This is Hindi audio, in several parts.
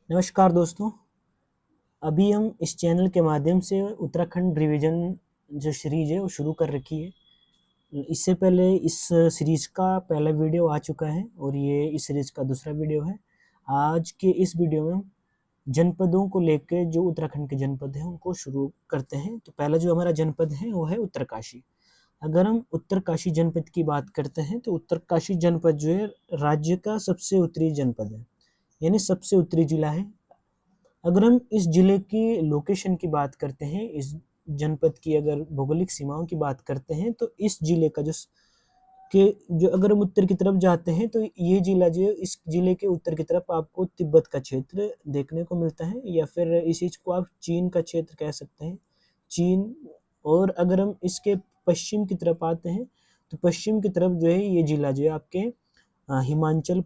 नमस्कार दोस्तों। अभी हम इस चैनल के माध्यम से उत्तराखंड रिवीजन जो सीरीज है वो शुरू कर रखी है। इससे पहले इस सीरीज का पहला वीडियो आ चुका है और ये इस सीरीज का दूसरा वीडियो है। आज के इस वीडियो में हम जनपदों को लेकर जो उत्तराखंड के जनपद हैं उनको शुरू करते हैं। तो पहला जो हमारा जनपद है वो है उत्तरकाशी। अगर हम उत्तरकाशी जनपद की बात करते हैं तो उत्तरकाशी जनपद जो है राज्य का सबसे उत्तरी जनपद है, यानी सबसे उत्तरी जिला है। अगर हम इस जिले की लोकेशन की बात करते हैं, इस जनपद की अगर भौगोलिक सीमाओं की बात करते हैं, तो इस जिले का जो अगर हम उत्तर की तरफ जाते हैं तो ये जिला जो है, इस जिले के उत्तर की तरफ आपको तिब्बत का क्षेत्र देखने को मिलता है, या फिर इस चीज को आप चीन का क्षेत्र कह सकते हैं, चीन। और अगर हम इसके पश्चिम की तरफ आते हैं तो पश्चिम की तरफ जो है ये जिला जो है आपके हिमाचल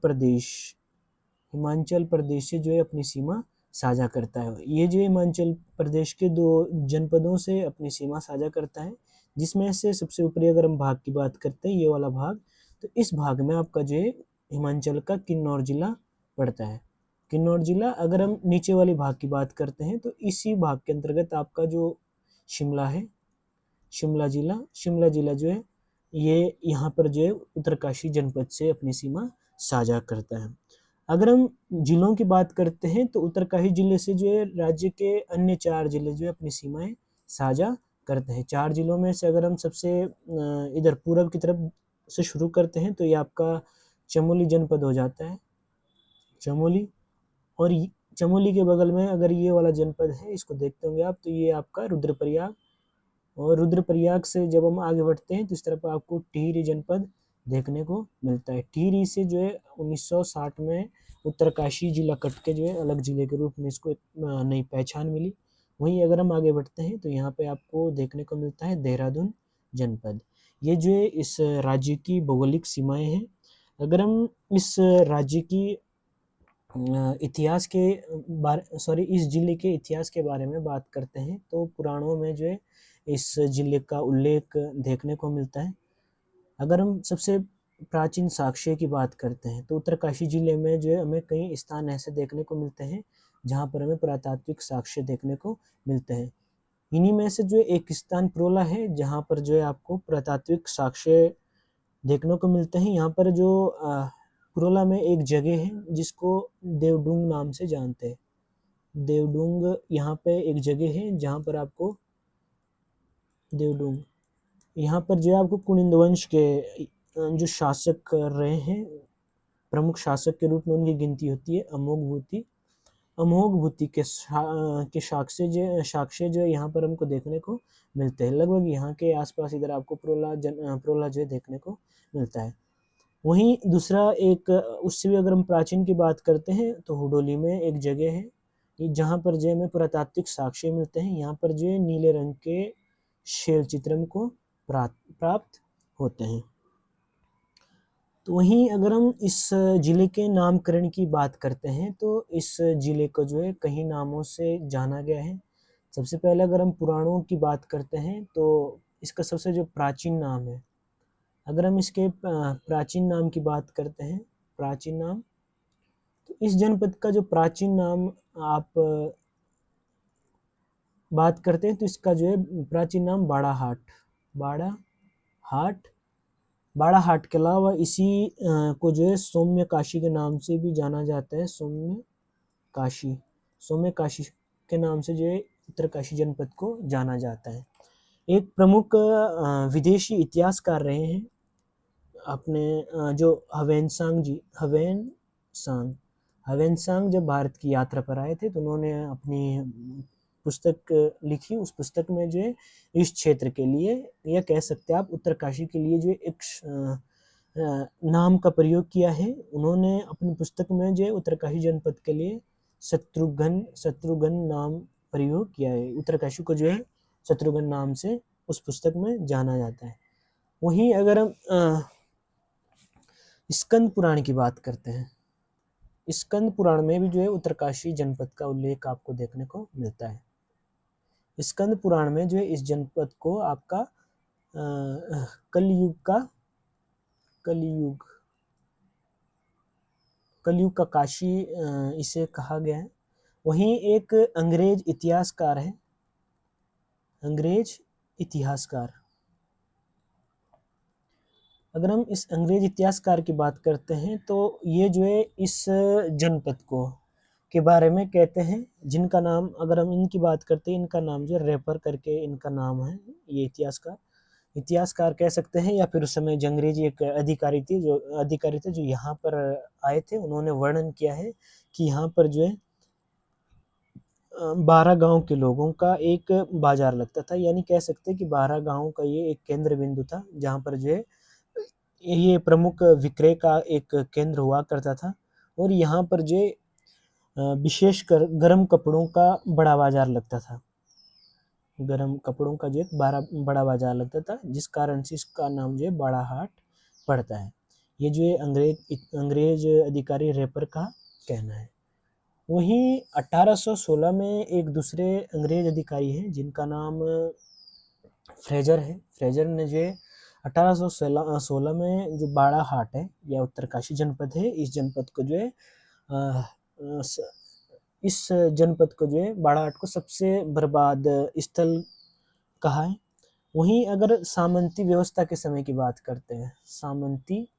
प्रदेश से जो है अपनी सीमा साझा करता है। ये जो हिमाचल प्रदेश के दो जनपदों से अपनी सीमा साझा करता है, जिसमें से सबसे ऊपरी अगर हम भाग की बात करते हैं, ये वाला भाग, तो इस भाग में आपका जो है हिमाचल का किन्नौर जिला पड़ता है। किन्नौर जिला। अगर हम नीचे वाले भाग की बात करते हैं तो इसी भाग के अंतर्गत आपका जो शिमला है, शिमला जिला जो है ये यहाँ पर जो है उत्तरकाशी जनपद से अपनी सीमा साझा करता है। अगर हम जिलों की बात करते हैं तो उत्तरकाशी जिले से जो है राज्य के अन्य 4 जिले जो है अपनी सीमाएं साझा करते हैं। 4 जिलों में से अगर हम सबसे इधर पूर्व की तरफ से शुरू करते हैं तो ये आपका चमोली जनपद हो जाता है, चमोली। और चमोली के बगल में अगर ये वाला जनपद है, इसको देखते होंगे आप, तो ये आपका रुद्रप्रयाग। और रुद्रप्रयाग से जब हम आगे बढ़ते हैं तो इस तरफ आपको टिहरी जनपद देखने को मिलता है। टिहरी से जो है 1960 में उत्तरकाशी जिला कट के जो है अलग जिले के रूप में इसको एक नई पहचान मिली। वहीं अगर हम आगे बढ़ते हैं तो यहाँ पे आपको देखने को मिलता है देहरादून जनपद। ये जो है इस राज्य की भौगोलिक सीमाएं हैं। अगर हम इस राज्य की इतिहास के बारे सॉरी इस जिले के इतिहास के बारे में बात करते हैं तो पुराणों में जो है इस जिले का उल्लेख देखने को मिलता है। अगर हम सबसे प्राचीन साक्ष्य की बात करते हैं तो उत्तरकाशी जिले में जो है हमें कई स्थान ऐसे देखने को मिलते हैं जहाँ पर हमें पुरातात्विक साक्ष्य देखने को मिलते हैं। इन्हीं में से जो एक स्थान प्रोला है जहाँ पर जो है आपको पुरातात्विक साक्ष्य देखने को मिलते हैं। यहाँ पर जो पुरोला में एक जगह है जिसको देवडूंग नाम से जानते हैं। देवडूंग यहाँ पे एक जगह है जहाँ पर आपको देवडूंग, यहाँ पर जो है आपको कुनिंद वंश के जो शासक रहे हैं, प्रमुख शासक के रूप में उनकी गिनती होती है अमोघ भूति के साक्ष्य जो यहाँ पर हमको देखने को मिलते हैं। लगभग यहाँ के आसपास इधर आपको प्रोला जो है देखने को मिलता है। वहीं दूसरा एक उससे भी अगर हम प्राचीन की बात करते हैं तो हुडोली में एक जगह है जहाँ पर जो हमें पुरातात्विक साक्ष्य मिलते हैं। यहाँ पर जो नीले रंग के शेर चित्रम को प्राप्त होते हैं। तो वहीं अगर हम इस जिले के नामकरण की बात करते हैं तो इस जिले को जो है कई नामों से जाना गया है। सबसे पहले अगर हम पुराणों की बात करते हैं तो इसका सबसे जो प्राचीन नाम है, अगर हम इसके प्राचीन नाम की बात करते हैं, प्राचीन नाम, तो इस जनपद का जो प्राचीन नाम आप बात करते हैं तो इसका जो है प्राचीन नाम बाड़ाहाट बाड़ाहाट के अलावा इसी को जो है सौम्य काशी के नाम से भी जाना जाता है। सौम्य काशी के नाम से जो है उत्तरकाशी जनपद को जाना जाता है। एक प्रमुख विदेशी इतिहासकार रहे हैं अपने जो हवेनसांग जब भारत की यात्रा पर आए थे तो उन्होंने अपनी पुस्तक लिखी। उस पुस्तक में जो है इस क्षेत्र के लिए, या कह सकते हैं आप उत्तरकाशी के लिए, जो एक नाम का प्रयोग किया है। उन्होंने अपनी पुस्तक में जो है उत्तरकाशी जनपद के लिए शत्रुघ्न नाम प्रयोग किया है। उत्तरकाशी को जो है शत्रुघ्न नाम से उस पुस्तक में जाना जाता है। वहीं अगर हम स्कंद पुराण की बात करते हैं, स्कंद पुराण में भी जो है उत्तरकाशी जनपद का उल्लेख आपको देखने को मिलता है। स्कंद पुराण में जो है इस जनपद को आपका कलयुग का काशी इसे कहा गया है। वहीं एक अंग्रेज इतिहासकार है, अंग्रेज इतिहासकार। अगर हम इस अंग्रेज इतिहासकार की बात करते हैं तो ये जो है इस जनपद को के बारे में कहते हैं, जिनका नाम, अगर हम इनकी बात करते हैं, इनका नाम जो रेपर करके इनका नाम है। ये इतिहासकार कह सकते हैं, या फिर उस समय जो अंग्रेजी एक अधिकारी थे जो यहाँ पर आए थे, उन्होंने वर्णन किया है कि यहाँ पर जो है 12 गांव के लोगों का एक बाजार लगता था, यानी कह सकते हैं कि 12 गांव का ये एक केंद्र बिंदु था, जहाँ पर जो है ये प्रमुख विक्रय का एक केंद्र हुआ करता था। और यहाँ पर जो विशेषकर गर्म कपड़ों का बड़ा बाजार लगता था, गर्म कपड़ों का जो एक बड़ा बाजार लगता था, जिस कारण से इसका नाम जो है बड़ा हाट पड़ता है। ये जो है अंग्रेज अधिकारी रेपर का कहना है। वहीं 1816 में एक दूसरे अंग्रेज अधिकारी हैं जिनका नाम फ्रेजर है। फ्रेजर ने जो है 1816 में जो बाड़ा हाट है, या उत्तरकाशी जनपद है, इस जनपद को जो है इस जनपद को जो है बाड़ा हाट को सबसे बर्बाद स्थल कहा है। वहीं अगर सामंती व्यवस्था के समय की बात करते हैं, सामंती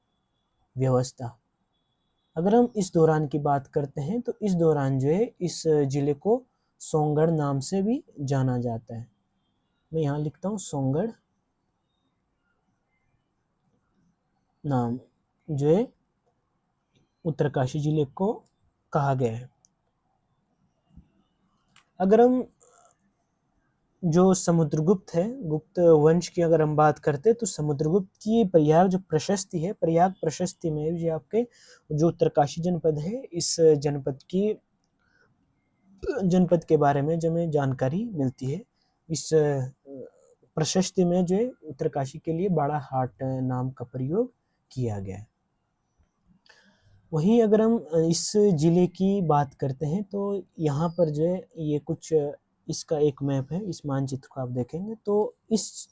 व्यवस्था, अगर हम इस दौरान की बात करते हैं तो इस दौरान जो है इस जिले को सोंगढ़ नाम से भी जाना जाता है। मैं यहाँ लिखता हूँ सोंगढ़ नाम जो है उत्तरकाशी जिले को कहा गया है। अगर हम जो समुद्रगुप्त है, गुप्त वंश की अगर हम बात करते हैं, तो समुद्रगुप्त की प्रयाग जो प्रशस्ति है, प्रयाग प्रशस्ति में जो आपके जो उत्तरकाशी जनपद है, इस जनपद के बारे में जो हमें जानकारी मिलती है। इस प्रशस्ति में जो है उत्तरकाशी के लिए बाड़ा हाट नाम का प्रयोग किया गया है। वहीं अगर हम इस जिले की बात करते हैं तो यहाँ पर जो है ये कुछ इसका एक मैप है, इस मानचित्र को आप देखेंगे तो इस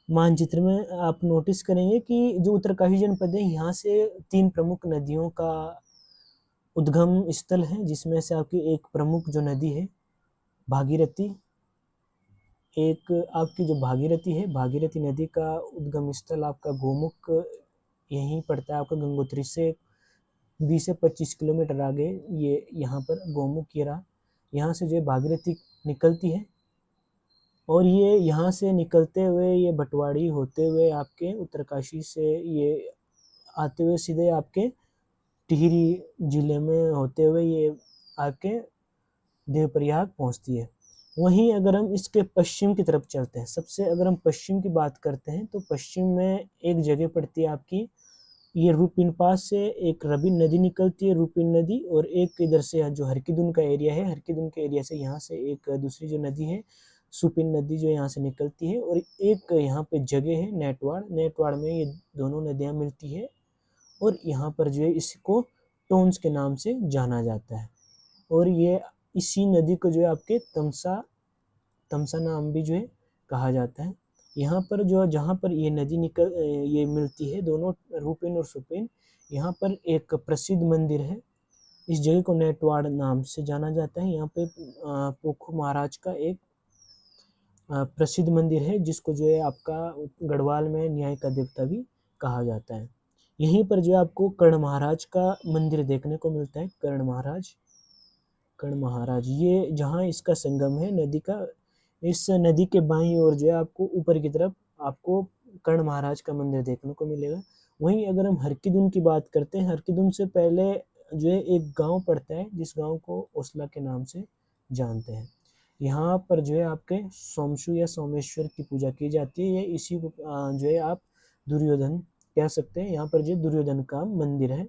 मानचित्र में आप नोटिस करेंगे कि जो उत्तरकाशी जनपद है, यहाँ से 3 प्रमुख नदियों का उद्गम स्थल है, जिसमें से आपकी एक प्रमुख जो नदी है भागीरथी, एक आपकी जो भागीरथी है, भागीरथी नदी का उद्गम स्थल आपका गोमुख यहीं पड़ता है, आपका गंगोत्री से 20 से 25 किलोमीटर आगे ये यहाँ पर गोमुख ये रहा। यहाँ से जो भागीरथी निकलती है और ये यहाँ से निकलते हुए ये भटवाड़ी होते हुए आपके उत्तरकाशी से ये आते हुए सीधे आपके टिहरी जिले में होते हुए ये आपके देवप्रयाग पहुँचती है। वहीं अगर हम इसके पश्चिम की तरफ चलते हैं, सबसे अगर हम पश्चिम की बात करते हैं तो पश्चिम में एक जगह पड़ती है आपकी, ये रूपिन पास से एक रबी नदी निकलती है, रूपिन नदी, और एक इधर से जो हरकीदुन का एरिया है, हरकीदुन के एरिया से यहाँ से एक दूसरी जो नदी है सुपिन नदी जो यहाँ से निकलती है, और एक यहाँ पे जगह है नेटवाड़, नेटवाड़ में ये दोनों नदियाँ मिलती है और यहाँ पर जो है इसको टोन्स के नाम से जाना जाता है। और ये इसी नदी को जो है आपके तमसा नाम भी जो है कहा जाता है। यहाँ पर जो जहाँ पर ये नदी ये मिलती है दोनों रूपिन और सुपिन, यहाँ पर एक प्रसिद्ध मंदिर है, इस जगह को नेटवाड़ नाम से जाना जाता है। यहाँ पे पोखू महाराज का एक प्रसिद्ध मंदिर है, जिसको जो है आपका गढ़वाल में न्याय का देवता भी कहा जाता है। यहीं पर जो आपको कर्ण महाराज का मंदिर देखने को मिलता है, कर्ण महाराज ये जहाँ इसका संगम है नदी का, इस नदी के बाईं ओर जो है आपको ऊपर की तरफ आपको कर्ण महाराज का मंदिर देखने को मिलेगा। वहीं अगर हम हरकीदुन की बात करते हैं, हरकीदुन से पहले जो है एक गांव पड़ता है, जिस गांव को ओसला के नाम से जानते हैं। यहाँ पर जो है आपके सोमशु या सोमेश्वर की पूजा की जाती है। ये इसी को जो है आप दुर्योधन कह सकते हैं, यहाँ पर जो दुर्योधन का मंदिर है।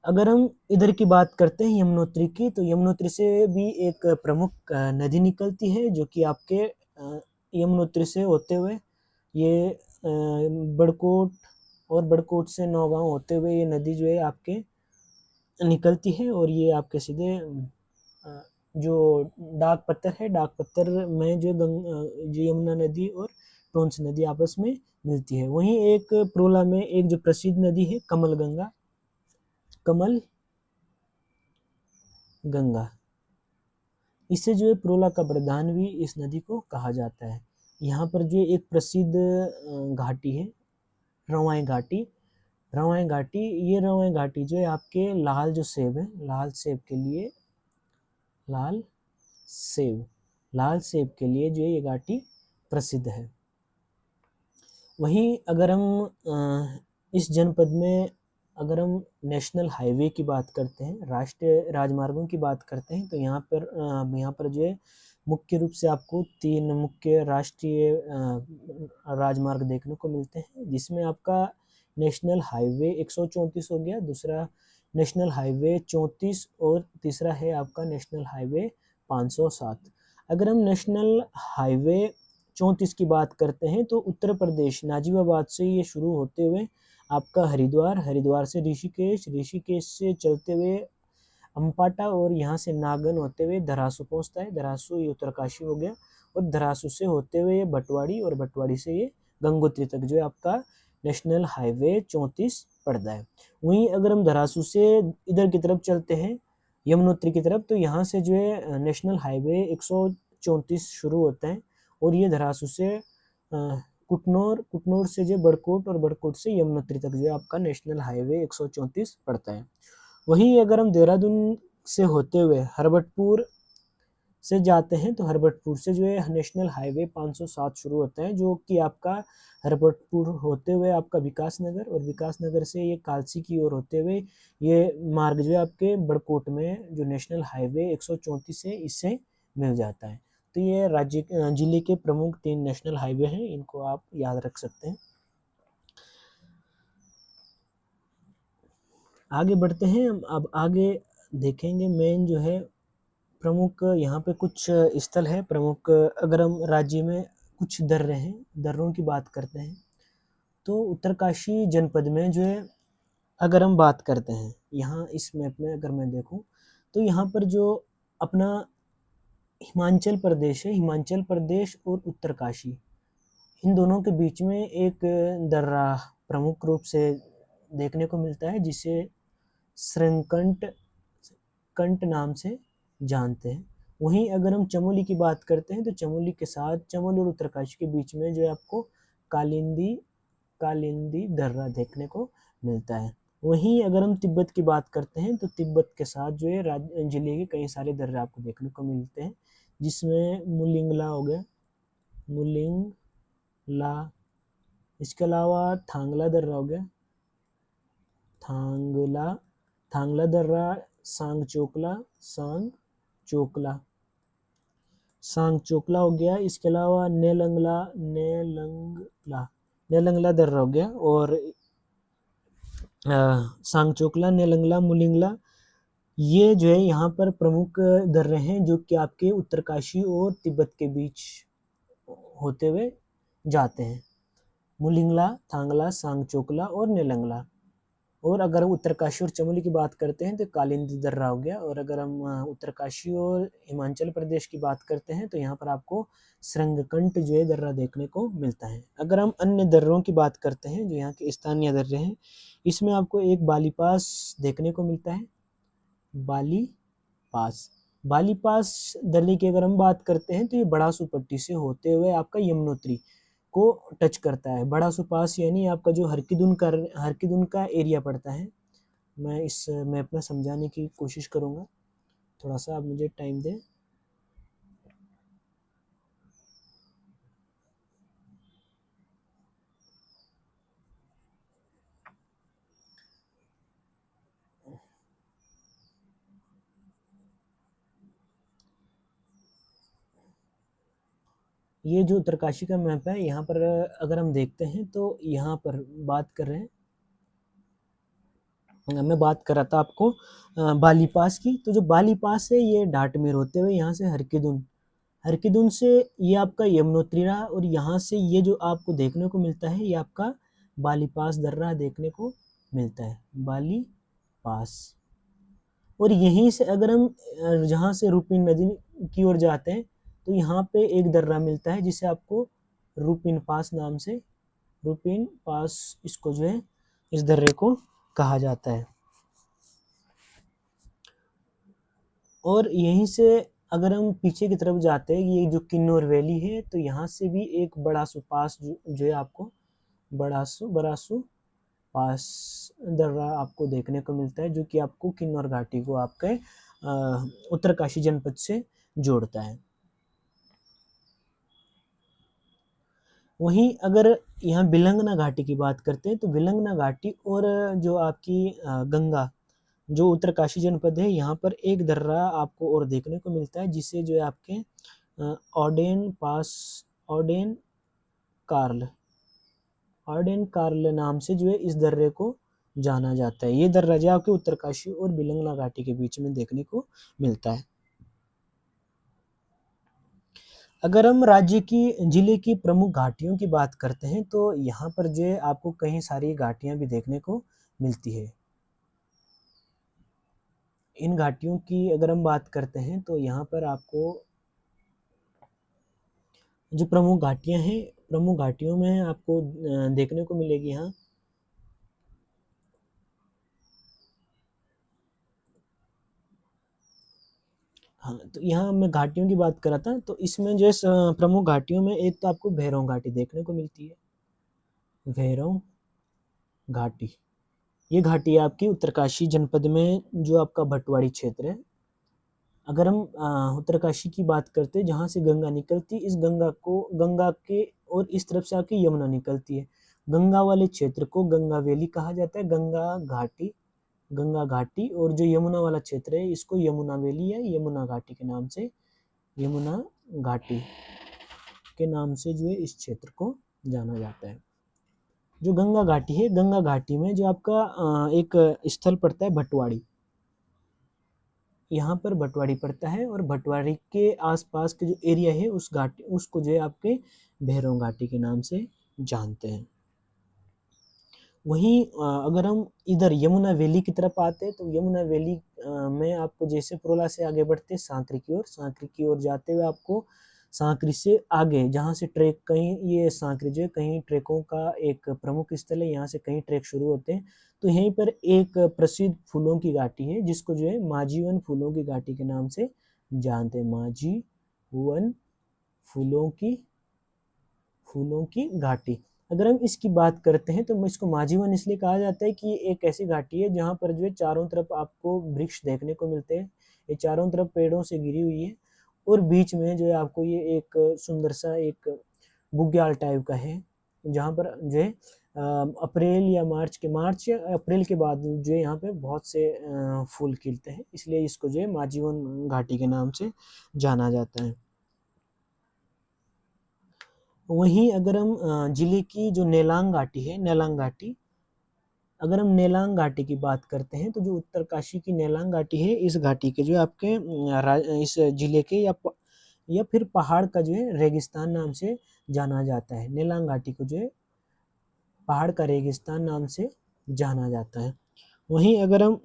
अगर हम इधर की बात करते हैं यमुनोत्री की, तो यमुनोत्री से भी एक प्रमुख नदी निकलती है, जो कि आपके यमुनोत्री से होते हुए ये बड़कोट और बड़कोट से नौगांव होते हुए ये नदी जो है आपके निकलती है, और ये आपके सीधे जो डाक पत्थर है, डाक पत्थर में जो यमुना नदी और टोंस नदी आपस में मिलती है। वहीं एक प्रोला में एक जो प्रसिद्ध नदी है कमल गंगा। इससे जो है प्रोला का वरदान भी इस नदी को कहा जाता है। यहाँ पर जो एक प्रसिद्ध घाटी है रवाएं घाटी। रवाएं घाटी, ये रवाएं घाटी जो है आपके लाल जो सेब है, लाल सेब के लिए, लाल सेब के लिए जो है ये घाटी प्रसिद्ध है। वहीं अगर हम इस जनपद में अगर हम नेशनल हाईवे की बात करते हैं, राष्ट्रीय राजमार्गों की बात करते हैं, तो यहाँ पर जो है मुख्य रूप से आपको 3 मुख्य राष्ट्रीय राजमार्ग देखने को मिलते हैं, जिसमें आपका नेशनल हाईवे 134 हो गया, दूसरा नेशनल हाईवे 34 और तीसरा है आपका नेशनल हाईवे 507। अगर हम नेशनल हाईवे 34 की बात करते हैं तो उत्तर प्रदेश नाजिबाबाद से ये शुरू होते हुए आपका हरिद्वार से ऋषिकेश से चलते हुए अम्पाटा और यहाँ से नागन होते हुए धरासू पहुँचता है। धरासू ये उत्तरकाशी हो गया, और धरासू से होते हुए भटवाड़ी, और भटवाड़ी से ये गंगोत्री तक जो है आपका नेशनल हाईवे 34 पड़ता है। वहीं अगर हम धरासू से इधर की तरफ चलते हैं यमुनोत्री की तरफ, तो यहाँ से जो है नेशनल हाईवे 134 शुरू होता है, और ये धरासू से कुटनौर से जो बड़कोट, और बड़कोट से यमुनोत्री तक जो है आपका नेशनल हाईवे 134 पड़ता है। वहीं अगर हम देहरादून से होते हुए हरबटपुर से जाते हैं तो हरबटपुर से जो है नेशनल हाईवे 507 शुरू होता है, जो कि आपका हरबटपुर होते हुए आपका विकासनगर, और विकासनगर से ये कालसी की ओर होते हुए ये मार्ग जो है आपके बड़कोट में जो नेशनल हाईवे 134 है इससे मिल जाता है। तो ये जिले के प्रमुख 3 नेशनल हाईवे हैं, इनको आप याद रख सकते हैं। आगे बढ़ते हैं, अब आगे देखेंगे मेन जो है प्रमुख यहाँ पे कुछ स्थल है प्रमुख। अगर हम राज्य में कुछ दर्रे हैं, दर्रों की बात करते हैं, तो उत्तरकाशी जनपद में जो है अगर हम बात करते हैं, यहाँ इस मैप में अगर मैं देखूं तो यहाँ पर जो अपना हिमाचल प्रदेश है, हिमाचल प्रदेश और उत्तरकाशी, इन दोनों के बीच में एक दर्रा प्रमुख रूप से देखने को मिलता है, जिसे श्रृंगकंट नाम से जानते हैं। वहीं अगर हम चमोली की बात करते हैं तो चमोली के साथ चमोली और उत्तरकाशी के बीच में जो है आपको कालिंदी दर्रा देखने को मिलता है। वहीं अगर हम तिब्बत की बात करते हैं तो तिब्बत के साथ जो है जिले के कई सारे दर्रे आपको देखने को मिलते हैं, जिसमें मुलिंगला हो गया, मुलिंगला, इसके अलावा थांगला दर्रा हो गया, थांगला दर्रा, सांग चोकला हो गया, इसके अलावा नेलंगला दर्रा हो गया, और सांग चोकला, नेलंगला, मुलिंगला, ये जो है यहाँ पर प्रमुख दर्रे हैं जो कि आपके उत्तरकाशी और तिब्बत के बीच होते हुए जाते हैं। मुलिंगला, थांगला, सांग चोकला और नेलंगला। और अगर हम उत्तरकाशी और चमोली की बात करते हैं तो कालिंदी दर्रा हो गया, और अगर हम उत्तरकाशी और हिमाचल प्रदेश की बात करते हैं तो यहाँ पर आपको श्रृंगकंट जो है दर्रा देखने को मिलता है। अगर हम अन्य दर्रों की बात करते हैं जो यहाँ के स्थानीय दर्रे हैं, इसमें आपको एक बालीपास देखने को मिलता है। बालीपास दर्रे की अगर हम बात करते हैं तो ये बड़ासू पट्टी से होते हुए आपका यमुनोत्री को टच करता है। बड़ासू पास यानी आपका जो हरकिदुन का एरिया पड़ता है। मैं इस मैप में समझाने की कोशिश करूँगा, थोड़ा सा आप मुझे टाइम दें। ये जो उत्तरकाशी का मैप है, यहाँ पर अगर हम देखते हैं तो यहाँ पर बात कर रहे हैं, मैं बात कर रहा था आपको बालीपास की। तो जो बालीपास है ये डाटमेर होते हुए यहाँ से हरकिदुन से ये आपका यमुनोत्री रहा, और यहाँ से ये जो आपको देखने को मिलता है ये आपका बालीपास दर्रा देखने को मिलता है, बालीपास। और यहीं से अगर हम जहाँ से रूपिन नदी की ओर जाते हैं तो यहाँ पे एक दर्रा मिलता है जिसे आपको रूपिन पास इसको जो है इस दर्रे को कहा जाता है। और यहीं से अगर हम पीछे की तरफ जाते हैं, ये जो किन्नौर वैली है, तो यहाँ से भी एक बड़ासु पास जो है आपको बड़ासु पास दर्रा आपको देखने को मिलता है, जो कि आपको किन्नौर घाटी को आपके उत्तरकाशी जनपद से जोड़ता है। वहीं अगर यहाँ बिलंगना घाटी की बात करते हैं, तो बिलंगना घाटी और जो आपकी गंगा जो उत्तरकाशी जनपद है, यहाँ पर एक दर्रा आपको और देखने को मिलता है, जिसे जो है आपके ऑडेन पास ऑडेन कार्ल ऑडेन कार्ल नाम से जो है इस दर्रे को जाना जाता है। ये दर्रा जो आपके उत्तरकाशी और बिलंगना घाटी के बीच में देखने को मिलता है। अगर हम राज्य की जिले की प्रमुख घाटियों की बात करते हैं, तो यहाँ पर जो है आपको कई सारी घाटियां भी देखने को मिलती है। इन घाटियों की अगर हम बात करते हैं, तो यहाँ पर आपको जो प्रमुख घाटियां हैं, प्रमुख घाटियों में आपको देखने को मिलेगी यहाँ हाँ, तो यहाँ मैं घाटियों की बात कर रहा था, तो इसमें जो है प्रमुख घाटियों में एक तो आपको भैरव घाटी देखने को मिलती है। भैरव घाटी, ये घाटी है आपकी उत्तरकाशी जनपद में, जो आपका भटवाड़ी क्षेत्र है। अगर हम उत्तरकाशी की बात करते हैं, जहाँ से गंगा निकलती है, इस गंगा के और इस तरफ से आपकी यमुना निकलती है। गंगा वाले क्षेत्र को गंगा वैली कहा जाता है, गंगा घाटी, और जो यमुना वाला क्षेत्र है, इसको यमुना वैली या यमुना घाटी के नाम से यमुना घाटी के नाम से जो है इस क्षेत्र को जाना जाता है। जो गंगा घाटी है, गंगा घाटी में जो आपका एक स्थल पड़ता है भटवाड़ी, यहाँ पर भटवाड़ी पड़ता है, और भटवाड़ी के आसपास के जो एरिया है उस घाटी उसको जो है आपके भैरव घाटी के नाम से जानते हैं। वहीं अगर हम इधर यमुना वैली की तरफ आते हैं, तो यमुना वैली में आपको जैसे पुरोला से आगे बढ़ते सांकरी की ओर जाते हुए आपको सांकरी से आगे, जहाँ से ट्रैक कहीं ये सांकरी जो है कहीं ट्रैकों का एक प्रमुख स्थल है, यहाँ से कहीं ट्रैक शुरू होते हैं। तो यहीं पर एक प्रसिद्ध फूलों की घाटी है, जिसको जो है माजीवन फूलों की घाटी के नाम से जानते हैं। माजीवन फूलों की घाटी। अगर हम इसकी बात करते हैं, तो इसको माजीवन इसलिए कहा जाता है कि ये एक ऐसी घाटी है जहाँ पर जो है चारों तरफ आपको वृक्ष देखने को मिलते हैं। ये चारों तरफ पेड़ों से घिरी हुई है, और बीच में जो है आपको ये एक सुंदर सा एक बुग्याल टाइप का है, जहाँ पर जो है अप्रैल या अप्रैल के बाद जो है यहाँ पे बहुत से फूल खिलते हैं, इसलिए इसको जो है माजीवन घाटी के नाम से जाना जाता है। वहीं अगर हम जिले की जो नेलांग घाटी है, अगर हम नेलांग घाटी की बात करते हैं, तो जो उत्तरकाशी की नेलांग घाटी है, इस घाटी के जो आपके इस जिले के या फिर पहाड़ का जो है रेगिस्तान नाम से जाना जाता है। नेलांग घाटी को जो है पहाड़ का रेगिस्तान नाम से जाना जाता है। वहीं अगर हम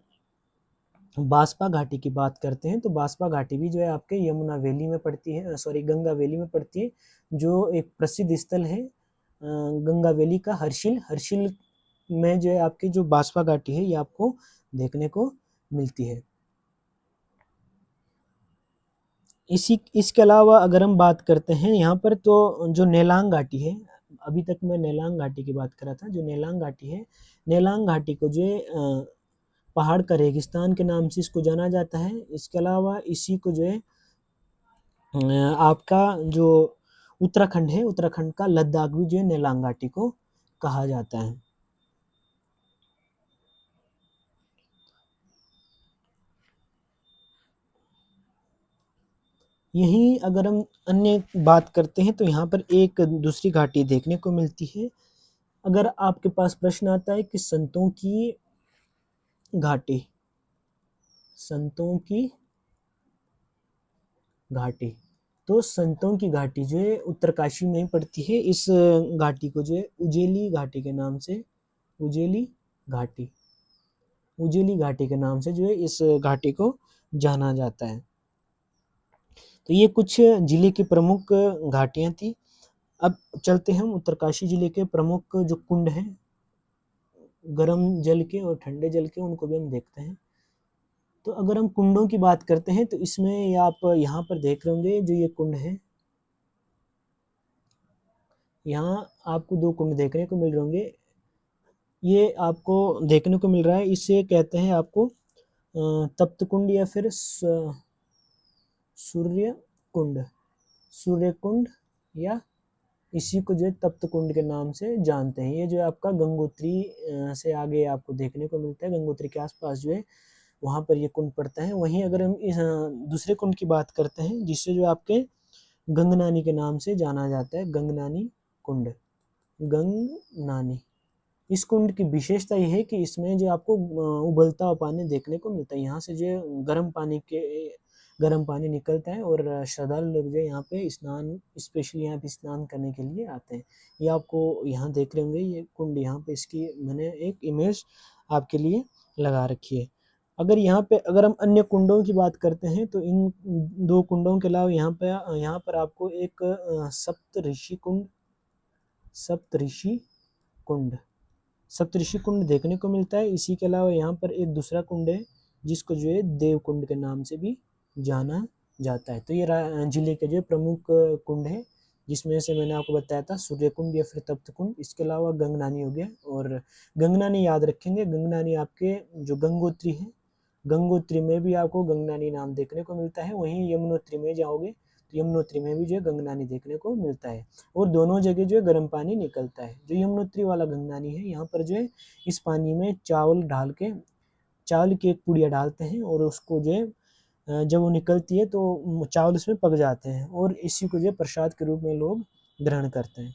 बांसपा घाटी की बात करते हैं, तो बांसपा घाटी भी जो है आपके यमुना वैली में पड़ती है, गंगा वैली में पड़ती है, जो एक प्रसिद्ध स्थल है गंगा वैली का। हर्षिल में जो है आपकी जो बांसपा घाटी है, ये आपको देखने को मिलती है। इसके अलावा अगर हम बात करते हैं यहाँ पर, तो जो नेलांग घाटी है, अभी तक मैं नेलांग घाटी की बात कर रहा था। जो नेलांग घाटी है, नेलांग घाटी को जो है पहाड़ का रेगिस्तान के नाम से इसको जाना जाता है। इसके अलावा इसी को जो है आपका जो उत्तराखंड है, उत्तराखंड का लद्दाख भी जो है नेलांग घाटी को कहा जाता है। यहीं अगर हम अन्य बात करते हैं, तो यहाँ पर एक दूसरी घाटी देखने को मिलती है। अगर आपके पास प्रश्न आता है कि संतों की घाटी तो संतों की घाटी जो है उत्तरकाशी में पड़ती है। इस घाटी को जो है उजेली घाटी के नाम से जो है इस घाटी को जाना जाता है। तो ये कुछ जिले की प्रमुख घाटियां थी। अब चलते हैं हम उत्तरकाशी जिले के प्रमुख जो कुंड हैं, गर्म जल के और ठंडे जल के, उनको भी हम देखते हैं। तो अगर हम कुंडों की बात करते हैं तो इसमें ये आप यहाँ पर देख रहे होंगे जो ये कुंड है, यहाँ आपको 2 कुंड देखने को मिल रहे होंगे। ये आपको देखने को मिल रहा है, इसे कहते हैं आपको तप्त कुंड या फिर सूर्य कुंड, सूर्य कुंड, या इसी को जो है तप्त कुंड के नाम से जानते हैं। ये जो आपका गंगोत्री से आगे आपको देखने को मिलता है, गंगोत्री के आसपास जो है वहाँ पर ये कुंड पड़ता है। वहीं अगर हम इस दूसरे कुंड की बात करते हैं जिससे जो आपके गंगनानी के नाम से जाना जाता है, गंगनानी कुंड, गंगनानी। इस कुंड की विशेषता ये है कि इसमें जो आपको उबलता हुआ पानी देखने को मिलता है। यहाँ से जो गर्म पानी निकलता है और श्रद्धालु लोग जो यहाँ पे स्नान, स्पेशली यहाँ पे स्नान करने के लिए आते हैं। ये आपको यहाँ देख रहे होंगे ये कुंड, यहाँ पे इसकी मैंने एक इमेज आपके लिए लगा रखी है। अगर हम अन्य कुंडों की बात करते हैं तो इन 2 कुंडों के अलावा यहाँ पर आपको एक सप्तऋषि कुंड देखने को मिलता है। इसी के अलावा यहाँ पर एक दूसरा कुंड है जिसको जो है देव कुंड के नाम से भी जाना जाता है। तो ये जिले के जो प्रमुख कुंड है, जिसमें से मैंने आपको बताया था सूर्य कुंड या फिर तप्त कुंड। इसके अलावा गंगनानी हो गया, और गंगनानी याद रखेंगे, गंगनानी आपके जो गंगोत्री है, गंगोत्री में भी आपको गंगनानी नाम देखने को मिलता है। वहीं यमुनोत्री में जाओगे तो यमुनोत्री में भी जो है गंगनानी देखने को मिलता है, और दोनों जगह जो है गर्म पानी निकलता है। जो यमुनोत्री वाला गंगनानी है, यहाँ पर जो है इस पानी में चावल की एक पुड़िया डालते हैं, और उसको जो है जब वो निकलती है तो चावल उसमें पक जाते हैं, और इसी को जो है प्रसाद के रूप में लोग ग्रहण करते हैं।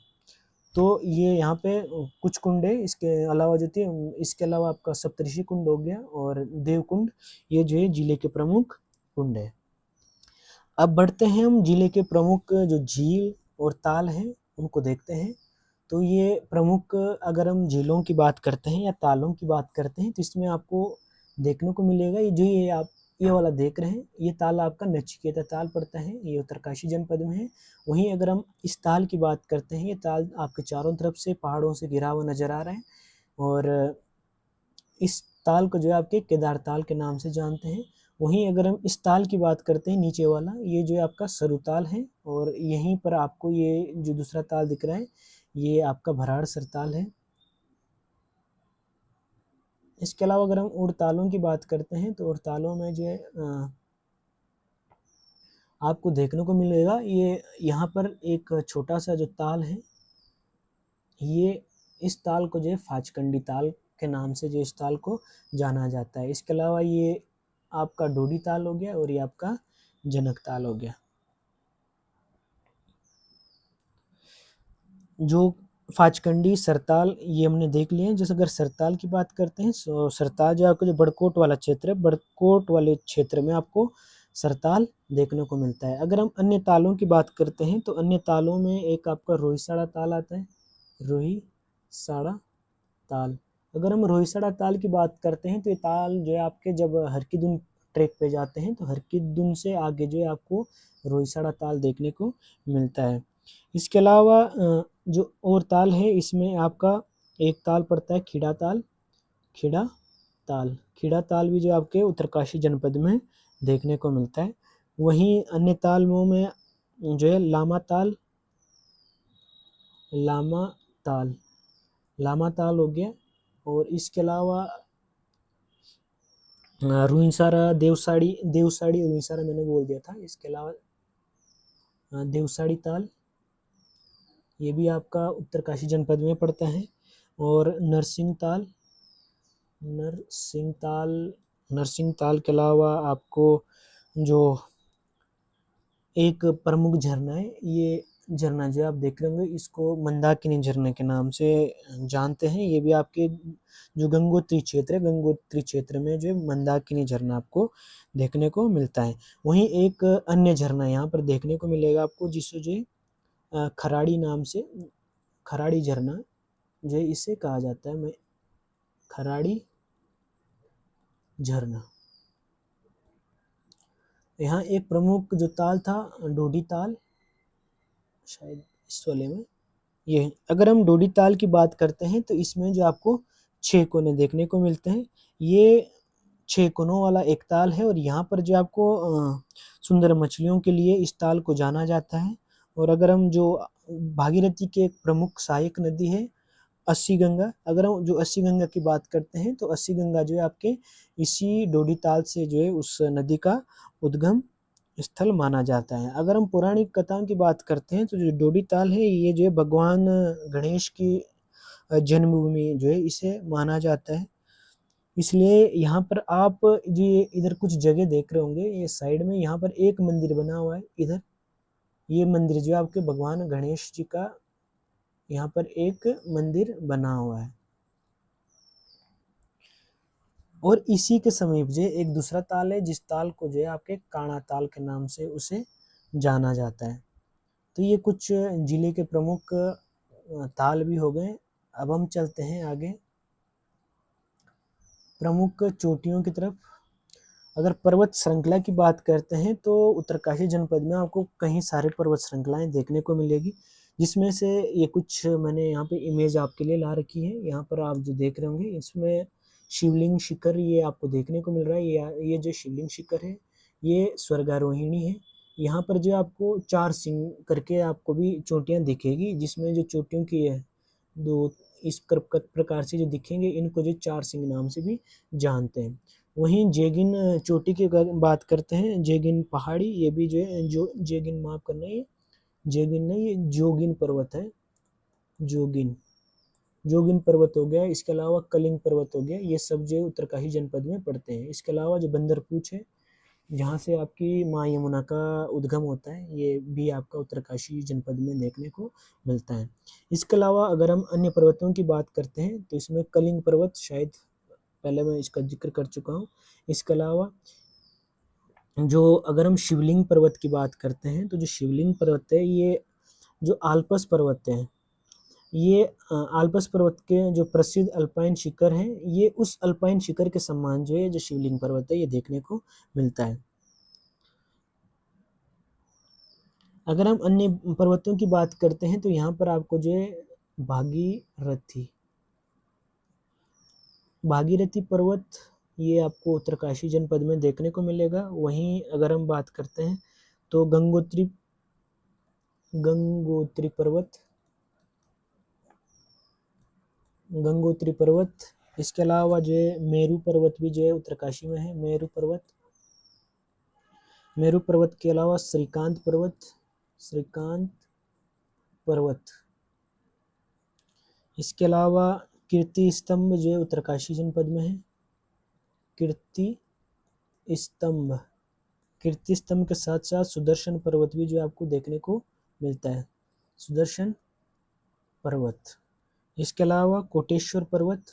तो ये यहाँ पे कुछ कुंड है। इसके अलावा इसके अलावा आपका सप्तऋषि कुंड हो गया और देव कुंड, ये जो है जिले के प्रमुख कुंड है। अब बढ़ते हैं हम जिले के प्रमुख जो झील और ताल हैं उनको देखते हैं। तो ये प्रमुख, अगर हम झीलों की बात करते हैं या तालों की बात करते हैं तो इसमें आपको देखने को मिलेगा ये वाला देख रहे हैं, ये ताल आपका नचिकेता ताल पड़ता है, ये उत्तरकाशी जनपद में है। वहीं अगर हम इस ताल की बात करते हैं, ये ताल आपके चारों तरफ से पहाड़ों से घिरा हुआ नजर आ रहा है, और इस ताल को जो है आपके केदार ताल के नाम से जानते हैं। वहीं अगर हम इस ताल की बात करते हैं नीचे वाला, ये जो है आपका सरु ताल है, और यहीं पर आपको ये जो दूसरा ताल दिख रहा है ये आपका भराड़ सरताल है। इसके अलावा अगर हम और तालों की बात करते हैं तो और तालों में जो है आपको देखने को मिलेगा, ये यहाँ पर एक छोटा सा जो ताल है, ये इस ताल को जो है फाचकंडी ताल के नाम से जो इस ताल को जाना जाता है। इसके अलावा ये आपका डोडी ताल हो गया, और ये आपका जनक ताल हो गया। जो फाचकंडी, सरताल, ये हमने देख लिए हैं। जैसे अगर सरताल की बात करते हैं, तो सरताल जो आपका जो बड़कोट वाला क्षेत्र है, बड़कोट वाले क्षेत्र में आपको सरताल देखने को मिलता है। अगर हम अन्य तालों की बात करते हैं तो अन्य तालों में एक आपका रोहिसाड़ा ताल आता है, रोहिसाड़ा ताल। अगर हम रोहिसाड़ा ताल की बात करते हैं तो ये ताल जो है आपके जब हरकीदुन ट्रैक पे जाते हैं तो हरकीदुन से आगे जो है आपको रोहिसाड़ा ताल देखने को मिलता है। इसके अलावा जो और ताल है, इसमें आपका एक ताल पड़ता है खेड़ा ताल, खेड़ा ताल भी जो आपके उत्तरकाशी जनपद में देखने को मिलता है। वहीं अन्य तालों में जो है लामा ताल हो गया, और इसके अलावा रुइंसारा, देवसाड़ी रुइंसारा मैंने बोल दिया था। इसके अलावा देवसाड़ी ताल, ये भी आपका उत्तरकाशी जनपद में पड़ता है। और नरसिंह ताल के अलावा आपको जो एक प्रमुख झरना है, ये झरना जो आप देख रहे होंगे इसको मंदाकिनी झरने के नाम से जानते हैं। ये भी आपके जो गंगोत्री क्षेत्र में जो मंदाकिनी झरना आपको देखने को मिलता है। वहीं एक अन्य झरना यहाँ पर देखने को मिलेगा आपको, जिसको जो खराड़ी नाम से, खराड़ी झरना जो इसे कहा जाता है, खराड़ी झरना। यहाँ एक प्रमुख जो ताल था डोडी ताल, शायद इस वाले में ये। अगर हम डोडी ताल की बात करते हैं तो इसमें जो आपको 6 कोने देखने को मिलते हैं। ये 6 कोनों वाला एक ताल है और यहाँ पर जो आपको सुंदर मछलियों के लिए इस ताल को जाना जाता है। और अगर हम जो भागीरथी के एक प्रमुख सहायक नदी है अस्सी गंगा, अगर हम जो अस्सी गंगा की बात करते हैं तो अस्सी गंगा जो है आपके इसी डोडी ताल से जो है उस नदी का उद्गम स्थल माना जाता है। अगर हम पौराणिक कथाओं की बात करते हैं तो जो डोडी ताल है ये जो है भगवान गणेश की जन्मभूमि जो है इसे माना जाता है। इसलिए यहाँ पर आप ये इधर कुछ जगह देख रहे होंगे, ये साइड में यहाँ पर एक मंदिर बना हुआ है इधर। ये मंदिर जो आपके भगवान गणेश जी का यहाँ पर एक मंदिर बना हुआ है। और इसी के समीप जो एक दूसरा ताल है जिस ताल को जो है आपके काणा ताल के नाम से उसे जाना जाता है। तो ये कुछ जिले के प्रमुख ताल भी हो गए। अब हम चलते हैं आगे प्रमुख चोटियों की तरफ। अगर पर्वत श्रृंखला की बात करते हैं तो उत्तरकाशी जनपद में आपको कई सारे पर्वत श्रृंखलाएं देखने को मिलेगी, जिसमें से ये कुछ मैंने यहाँ पे इमेज आपके लिए ला रखी है। यहाँ पर आप जो देख रहे होंगे इसमें शिवलिंग शिखर ये आपको देखने को मिल रहा है। ये जो शिवलिंग शिखर है ये स्वर्गारोहिणी है। यहाँ पर जो आपको 4 सिंह करके आपको भी चोटियाँ दिखेगी, जिसमें जो चोटियों की है दो इस प्रकार से जो दिखेंगे इनको जो 4 सिंह नाम से भी जानते हैं। वहीं जेगिन चोटी की अगर बात करते हैं, जेगिन पहाड़ी ये भी जो है जो जेगिन माफ करना ये जेगिन नहीं ये जोगिन पर्वत है। जोगिन पर्वत हो गया, इसके अलावा कलिंग पर्वत हो गया, ये सब जो उत्तरकाशी जनपद में पड़ते हैं। इसके अलावा जो बंदरपूछ है जहाँ से आपकी माँ यमुना का उद्गम होता है ये भी आपका उत्तरकाशी जनपद में देखने को मिलता है। इसके अलावा अगर हम अन्य पर्वतों की बात करते हैं तो इसमें कलिंग पर्वत शायद पहले मैं इसका जिक्र कर चुका हूँ। इसके अलावा जो अगर हम शिवलिंग पर्वत की बात करते हैं तो जो शिवलिंग पर्वत है ये जो आल्पस पर्वत है ये आल्पस पर्वत के जो प्रसिद्ध अल्पाइन शिखर हैं ये उस अल्पाइन शिखर के समान जो है जो शिवलिंग पर्वत है ये देखने को मिलता है। अगर हम अन्य पर्वतों की बात करते हैं तो यहाँ पर आपको जो है भागीरथी पर्वत ये आपको उत्तरकाशी जनपद में देखने को मिलेगा। वहीं अगर हम बात करते हैं तो गंगोत्री पर्वत, इसके अलावा जो है मेरू पर्वत भी जो है उत्तरकाशी में है। मेरू पर्वत के अलावा श्रीकांत पर्वत, इसके अलावा कीर्ति स्तंभ जो है उत्तरकाशी जनपद में है। कीर्ति स्तंभ के साथ साथ सुदर्शन पर्वत भी जो आपको देखने को मिलता है। सुदर्शन पर्वत, इसके अलावा कोटेश्वर पर्वत,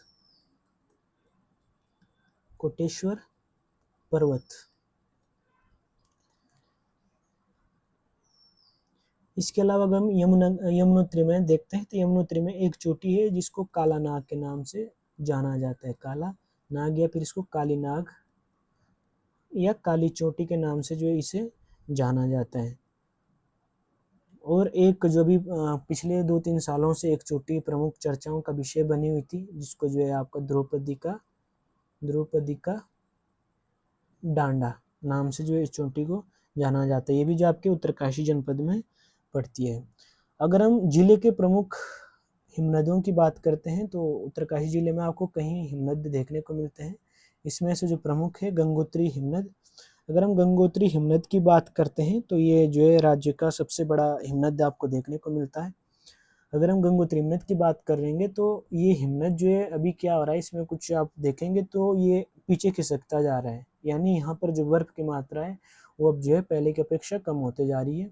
इसके अलावा अगर हम यमुनोत्री में देखते हैं तो यमुनोत्री में एक चोटी है जिसको काला नाग के नाम से जाना जाता है। काला नाग या फिर इसको काली नाग या काली चोटी के नाम से जो इसे जाना जाता है। और एक जो भी पिछले 2-3 सालों से एक चोटी प्रमुख चर्चाओं का विषय बनी हुई थी जिसको जो है आपका द्रौपदी का डांडा नाम से जो है इस चोटी को जाना जाता है। ये भी जो आपके उत्तरकाशी जनपद में पड़ती है। अगर हम जिले के प्रमुख हिमनदों की बात करते हैं तो उत्तरकाशी जिले में आपको कहीं हिमनद देखने को मिलते हैं। इसमें से जो प्रमुख है गंगोत्री हिमनद। अगर हम गंगोत्री हिमनद की बात करते हैं तो ये जो है राज्य का सबसे बड़ा हिमनद आपको देखने को मिलता है। अगर हम गंगोत्री हिमनद की बात करेंगे तो ये हिमनद जो है अभी क्या हो रहा है इसमें कुछ आप देखेंगे तो ये पीछे खिसकता जा रहा है, यानी यहाँ पर जो बर्फ की मात्रा है वो अब जो है पहले की अपेक्षा कम होते जा रही है,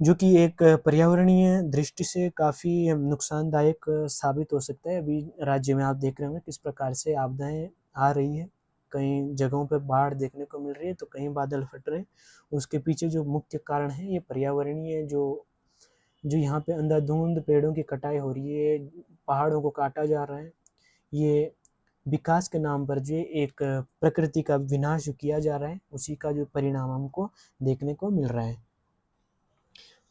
जो कि एक पर्यावरणीय दृष्टि से काफ़ी नुकसानदायक साबित हो सकता है। अभी राज्य में आप देख रहे होंगे किस प्रकार से आपदाएं आ रही है, कई जगहों पर बाढ़ देखने को मिल रही है तो कहीं बादल फट रहे हैं। उसके पीछे जो मुख्य कारण है ये पर्यावरणीय जो यहाँ पे अंधाधुंध पेड़ों की कटाई हो रही है, पहाड़ों को काटा जा रहा है, ये विकास के नाम पर जो एक प्रकृति का विनाश जो किया जा रहा है उसी का जो परिणाम हमको देखने को मिल रहा है।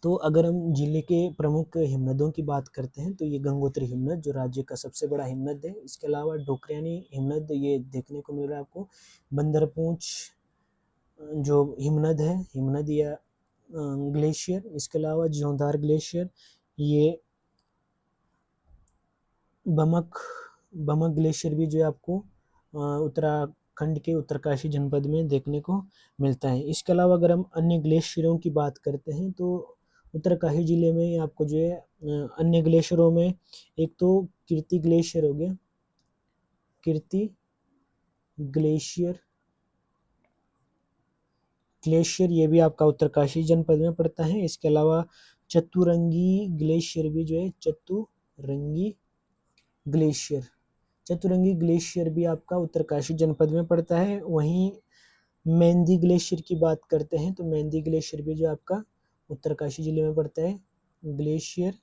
तो अगर हम जिले के प्रमुख हिमनदों की बात करते हैं तो ये गंगोत्री हिमनद जो राज्य का सबसे बड़ा हिमनद है। इसके अलावा डोकरियानी हिमनद ये देखने को मिल रहा है आपको। बंदरपूंछ जो हिमनद है, हिमनद या ग्लेशियर। इसके अलावा ज्योंदार ग्लेशियर, ये बमक ग्लेशियर भी जो है आपको उत्तराखंड के उत्तरकाशी जनपद में देखने को मिलता है। इसके अलावा अगर हम अन्य ग्लेशियरों की बात करते हैं तो उत्तरकाशी जिले में आपको जो है अन्य ग्लेशियरों में एक तो कीर्ति ग्लेशियर हो गया, कीर्ति ग्लेशियर ये भी आपका उत्तरकाशी जनपद में पड़ता है। इसके अलावा चतुरंगी ग्लेशियर भी जो है, चतुरंगी ग्लेशियर भी आपका उत्तरकाशी जनपद में पड़ता है। वहीं मेंदी ग्लेशियर की बात करते हैं तो मेंदी ग्लेशियर भी जो आपका उत्तरकाशी जिले में पड़ता है, ग्लेशियर।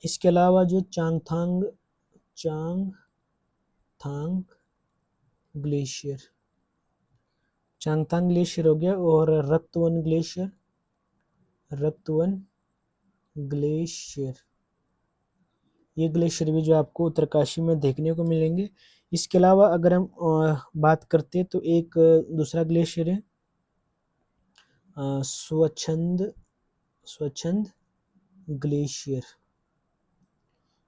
इसके अलावा जो चांगथांग ग्लेशियर हो गया, और रक्तवन ग्लेशियर, ये ग्लेशियर भी जो आपको उत्तरकाशी में देखने को मिलेंगे। इसके अलावा अगर हम बात करते हैं तो एक दूसरा ग्लेशियर है स्वच्छंद ग्लेशियर।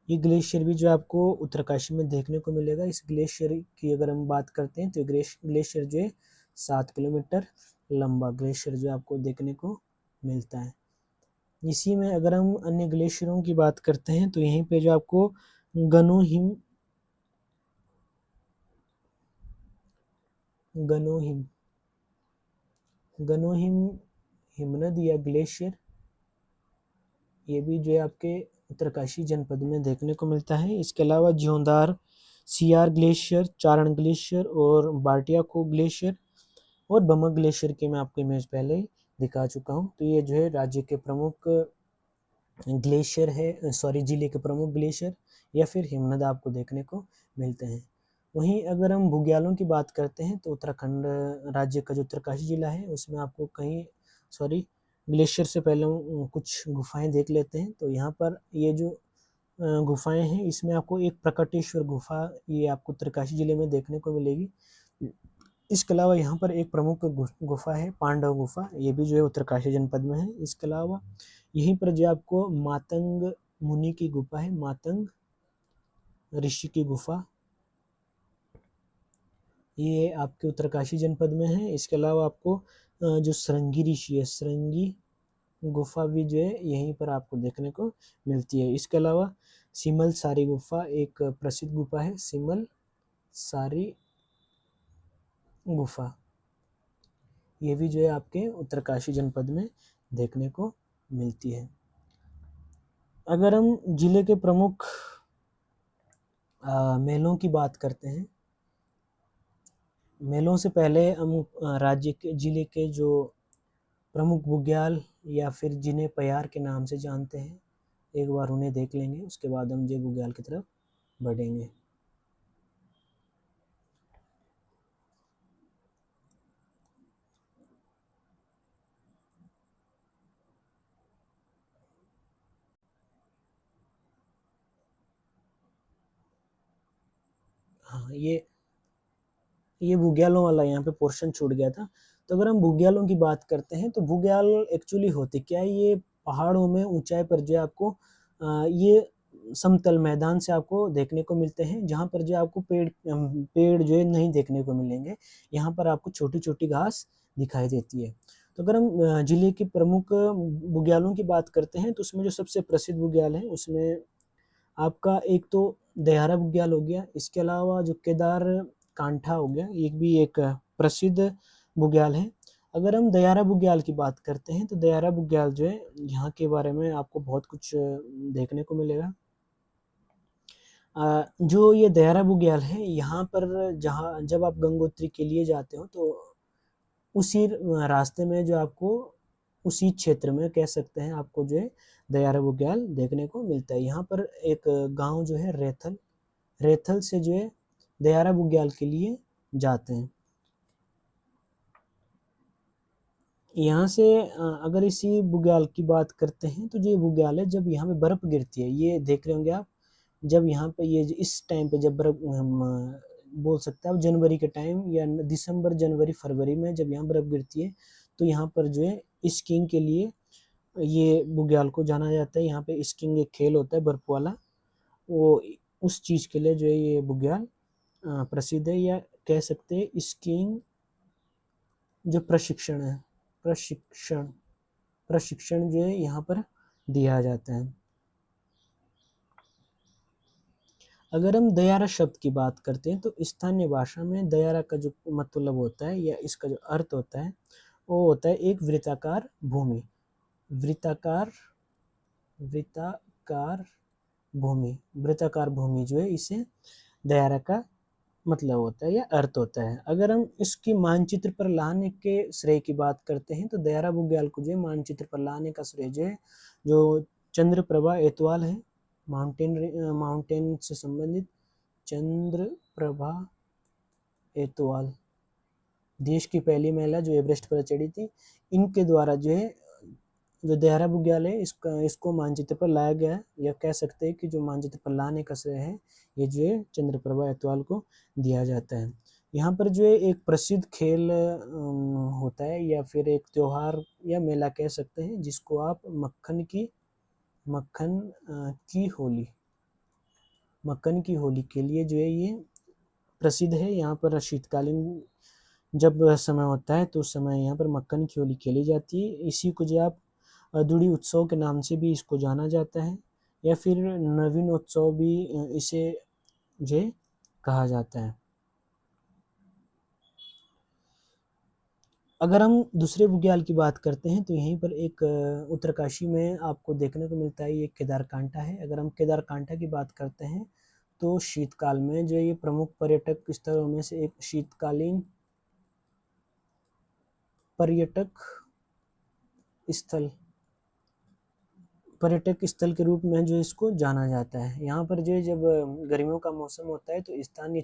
ये ग्लेशियर भी जो आपको उत्तरकाशी में देखने को मिलेगा। इस ग्लेशियर की अगर हम बात करते हैं तो ग्लेशियर जो है 7 किलोमीटर लंबा ग्लेशियर जो आपको देखने को मिलता है। इसी में अगर हम अन्य ग्लेशियरों की बात करते हैं तो यहीं पे जो आपको गनोहिम हिमनद या ग्लेशियर, ये भी जो है आपके उत्तरकाशी जनपद में देखने को मिलता है। इसके अलावा ज्योंदार सियार ग्लेशियर, चारण ग्लेशियर और बाटियाको ग्लेशियर और बमक ग्लेशियर की मैं आपको इमेज पहले ही दिखा चुका हूँ। तो ये जो है राज्य के प्रमुख ग्लेशियर है, जिले के प्रमुख ग्लेशियर या फिर हिमनद आपको देखने को मिलते हैं। वहीं अगर हम भूग्यालों की बात करते हैं तो उत्तराखंड राज्य का जो उत्तरकाशी जिला है उसमें आपको ग्लेशियर से पहले कुछ गुफाएं देख लेते हैं। तो यहाँ पर ये जो गुफाएं हैं इसमें आपको एक प्रकटेश्वर गुफा ये आपको उत्तरकाशी जिले में देखने को मिलेगी। इसके अलावा यहाँ पर एक प्रमुख गुफा है पांडव गुफा, ये भी जो है उत्तरकाशी जनपद में है। इसके अलावा यहीं पर जो आपको मातंग मुनि की गुफा है, मातंग ऋषि की गुफा, ये आपके उत्तरकाशी जनपद में है। इसके अलावा आपको जो श्रृंगी ऋषि है, श्रृंगी गुफा भी जो है यहीं पर आपको देखने को मिलती है। इसके अलावा सिमल सारी गुफा एक प्रसिद्ध गुफा है, सिमल सारी गुफा, ये भी जो है आपके उत्तरकाशी जनपद में देखने को मिलती है। अगर हम जिले के प्रमुख मेलों की बात करते हैं, मेलों से पहले हम जिले के जो प्रमुख बुग्याल या फिर जिन्हें पयार के नाम से जानते हैं एक बार उन्हें देख लेंगे, उसके बाद हम जय बुग्याल की तरफ बढ़ेंगे। हाँ, ये बुग्यालों वाला यहाँ पे पोर्शन छूट गया था। तो अगर हम बुग्यालों की बात करते हैं तो बुग्याल एक्चुअली होते क्या है, ये पहाड़ों में ऊंचाई पर जो आपको ये समतल मैदान से आपको देखने को मिलते हैं, जहाँ पर जो आपको पेड़ जो है नहीं देखने को मिलेंगे। यहाँ पर आपको छोटी छोटी घास दिखाई देती है। तो अगर हम जिले के प्रमुख बुग्यालों की बात करते हैं तो उसमें जो सबसे प्रसिद्ध बुग्याल है उसमें आपका एक तो दयारा बुग्याल हो गया। इसके अलावा जो केदार कांठा हो गया, एक भी एक प्रसिद्ध बुग्याल है। अगर हम दयारा बुग्याल की बात करते हैं तो दयारा बुग्याल जो है यहाँ के बारे में आपको बहुत कुछ देखने को मिलेगा। जो ये दयारा बुग्याल है यहाँ पर जब आप गंगोत्री के लिए जाते हो तो उसी रास्ते में जो आपको उसी क्षेत्र में कह सकते हैं आपको जो है दयारा बुग्याल देखने को मिलता है। यहाँ पर एक गांव जो है रेथल से जो है दयारा बुग्याल के लिए जाते हैं। यहाँ से अगर इसी बुग्याल की बात करते हैं तो जो ये बुग्याल है, जब यहाँ पे बर्फ़ गिरती है, ये देख रहे होंगे आप, जब यहाँ पे ये इस टाइम पे जब बर्फ़ बोल सकते हैं आप जनवरी के टाइम या दिसंबर, जनवरी, फरवरी में जब यहाँ बर्फ़ गिरती है, तो यहाँ पर जो है स्कीइंग के लिए ये बुग्याल को जाना जाता है। यहाँ पे स्कीइंग एक खेल होता है बर्फ़ वाला, वो उस चीज़ के लिए जो है ये बुग्याल प्रसिद्ध है, या कह सकते हैं स्कीइंग जो प्रशिक्षण है, प्रशिक्षण जो है यहाँ पर दिया जाता है। अगर हम दयारा शब्द की बात करते हैं तो स्थानीय भाषा में दयारा का जो मतलब होता है या इसका जो अर्थ होता है वो होता है एक वृत्ताकार भूमि। वृत्ताकार वृत्ताकार भूमि जो है इसे दयारा का मतलब होता है या अर्थ होता है। अगर हम इसकी मानचित्र पर लाने के श्रेय की बात करते हैं तो दयारा बुग्याल को जो है मानचित्र पर लाने का श्रेय जो है जो चंद्रप्रभा एतवाल है, माउंटेन से संबंधित चंद्रप्रभा एतवाल, देश की पहली महिला जो एवरेस्ट पर चढ़ी थी, इनके द्वारा जो है जो दयारा बुग्याल है इसको मानचित्र पर लाया गया है, या कह सकते हैं कि जो मानचित्र पर लाने का श्रेय है ये जो है चंद्रप्रभा एतवाल को दिया जाता है। यहाँ पर जो है एक प्रसिद्ध खेल होता है या फिर एक त्योहार या मेला कह सकते हैं, जिसको आप मक्खन की होली के लिए जो है ये प्रसिद्ध है। यहाँ पर शीतकालीन जब समय होता है तो उस समय यहाँ पर मक्खन की होली खेली जाती है। इसी को जो आप अदुड़ी उत्सव के नाम से भी इसको जाना जाता है, या फिर नवीन उत्सव भी इसे जो कहा जाता है। अगर हम दूसरे बुग्याल की बात करते हैं तो यहीं पर एक उत्तरकाशी में आपको देखने को मिलता है, ये केदारकांठा है। अगर हम केदारकांठा की बात करते हैं तो शीतकाल में जो ये प्रमुख पर्यटक स्थलों में से एक शीतकालीन पर्यटक स्थल के रूप में जो इसको जाना जाता है। यहाँ पर जो जब गर्मियों का मौसम होता है तो स्थानीय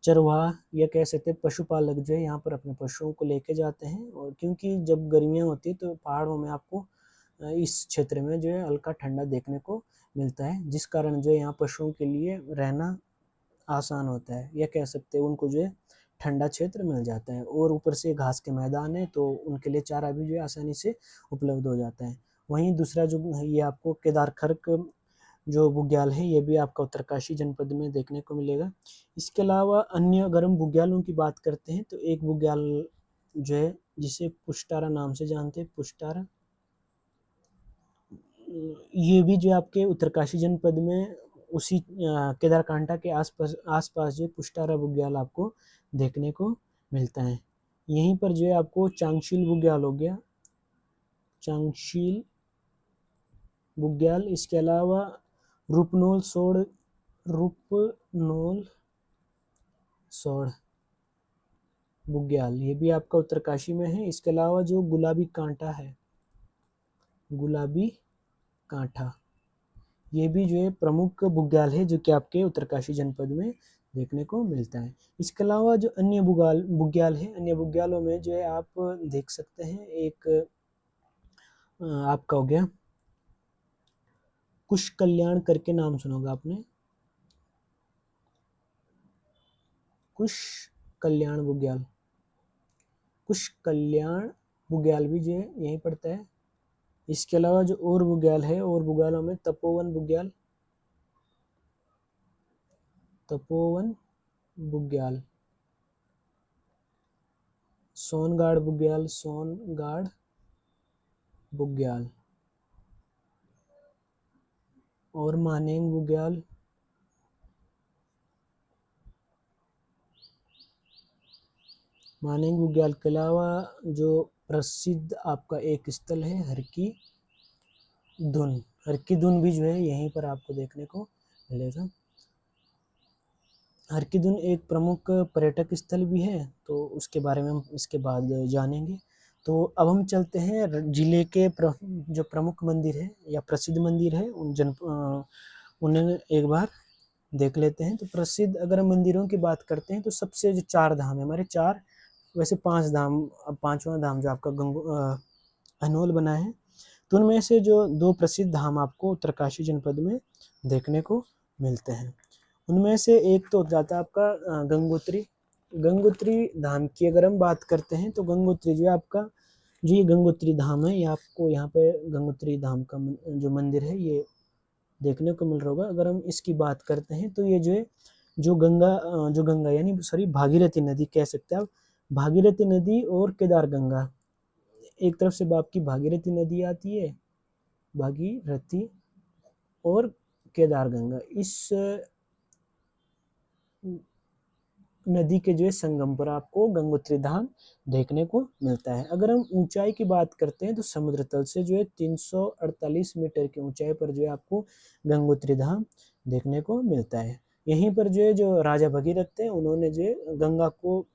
चरवाहा या कह सकते हैं पशुपालक जो है यहाँ पर अपने पशुओं को लेके जाते हैं, और क्योंकि जब गर्मियाँ होती है तो पहाड़ों में आपको इस क्षेत्र में जो है हल्का ठंडा देखने को मिलता है, जिस कारण जो है यहाँ पशुओं के लिए रहना आसान होता है, या कह सकते हैं उनको जो है ठंडा क्षेत्र मिल जाता है, और ऊपर से घास के मैदान है तो उनके लिए चारा भी जो है आसानी से उपलब्ध हो जाता है। वहीं दूसरा जो ये आपको केदारखर्क जो बुग्याल है ये भी आपका उत्तरकाशी जनपद में देखने को मिलेगा। इसके अलावा अन्य अगर हम बुग्यालों की बात करते हैं तो एक बुग्याल जो है जिसे पुष्टारा नाम से जानते हैं, पुष्टारा, ये भी जो आपके उत्तरकाशी जनपद में उसी केदारकांठा के आसपास जो पुष्टारा बुग्याल आपको देखने को मिलता है। यहीं पर जो है आपको चांगशील बुग्याल हो गया, चांगशील बुग्याल। इसके अलावा रूपनोल सोड़ बुग्याल, ये भी आपका उत्तरकाशी में है। इसके अलावा जो गुलाबी कांठा, ये भी जो है प्रमुख बुग्याल है जो कि आपके उत्तरकाशी जनपद में देखने को मिलता है। इसके अलावा जो अन्य बुग्याल है, अन्य बुग्यालों में जो है आप देख सकते हैं एक आपका हो गया कुश कल्याण करके, नाम सुना होगा आपने, कुश कल्याण बुग्याल भी जो है यहीं पड़ता है। इसके अलावा जो और बुग्याल है, और बुग्यालों में तपोवन बुग्याल, सोनगाड़ बुग्याल और मानेंग बुग्याल, के अलावा जो प्रसिद्ध आपका एक स्थल है हरकी धुन भी जो है यहीं पर आपको देखने को मिलेगा। हरकी धुन एक प्रमुख पर्यटक स्थल भी है, तो उसके बारे में हम इसके बाद जानेंगे। तो अब हम चलते हैं जिले के जो प्रमुख मंदिर है या प्रसिद्ध मंदिर है उन्हें एक बार देख लेते हैं। तो प्रसिद्ध अगर हम मंदिरों की बात करते हैं तो सबसे जो 4 धाम है, हमारे 4 वैसे 5 धाम, अब 5वां धाम जो आपका अनमोल बना है, तो उनमें से जो 2 प्रसिद्ध धाम आपको उत्तरकाशी जनपद में देखने को मिलते हैं। उनमें से एक तो हो जाता है आपका गंगोत्री। गंगोत्री धाम की अगर हम बात करते हैं तो गंगोत्री जो है आपका, जो ये गंगोत्री धाम है, ये आपको यहाँ पे गंगोत्री धाम का जो मंदिर है ये देखने को मिल रहा होगा। अगर हम इसकी बात करते हैं तो ये जो है, जो गंगा यानी सॉरी भागीरथी नदी कह सकते हैं आप, भागीरथी नदी और केदार गंगा, एक तरफ से आपकी भागीरथी नदी आती है, भागीरथी और केदार गंगा, इस नदी के जो है संगम पर आपको गंगोत्री धाम देखने को मिलता है। अगर हम ऊंचाई की बात करते हैं तो समुद्र तल से जो है 348 मीटर की ऊंचाई पर जो है आपको गंगोत्री धाम देखने को मिलता है। यहीं पर जो है जो राजा भगीरथ थे, उन्होंने जो है गंगा को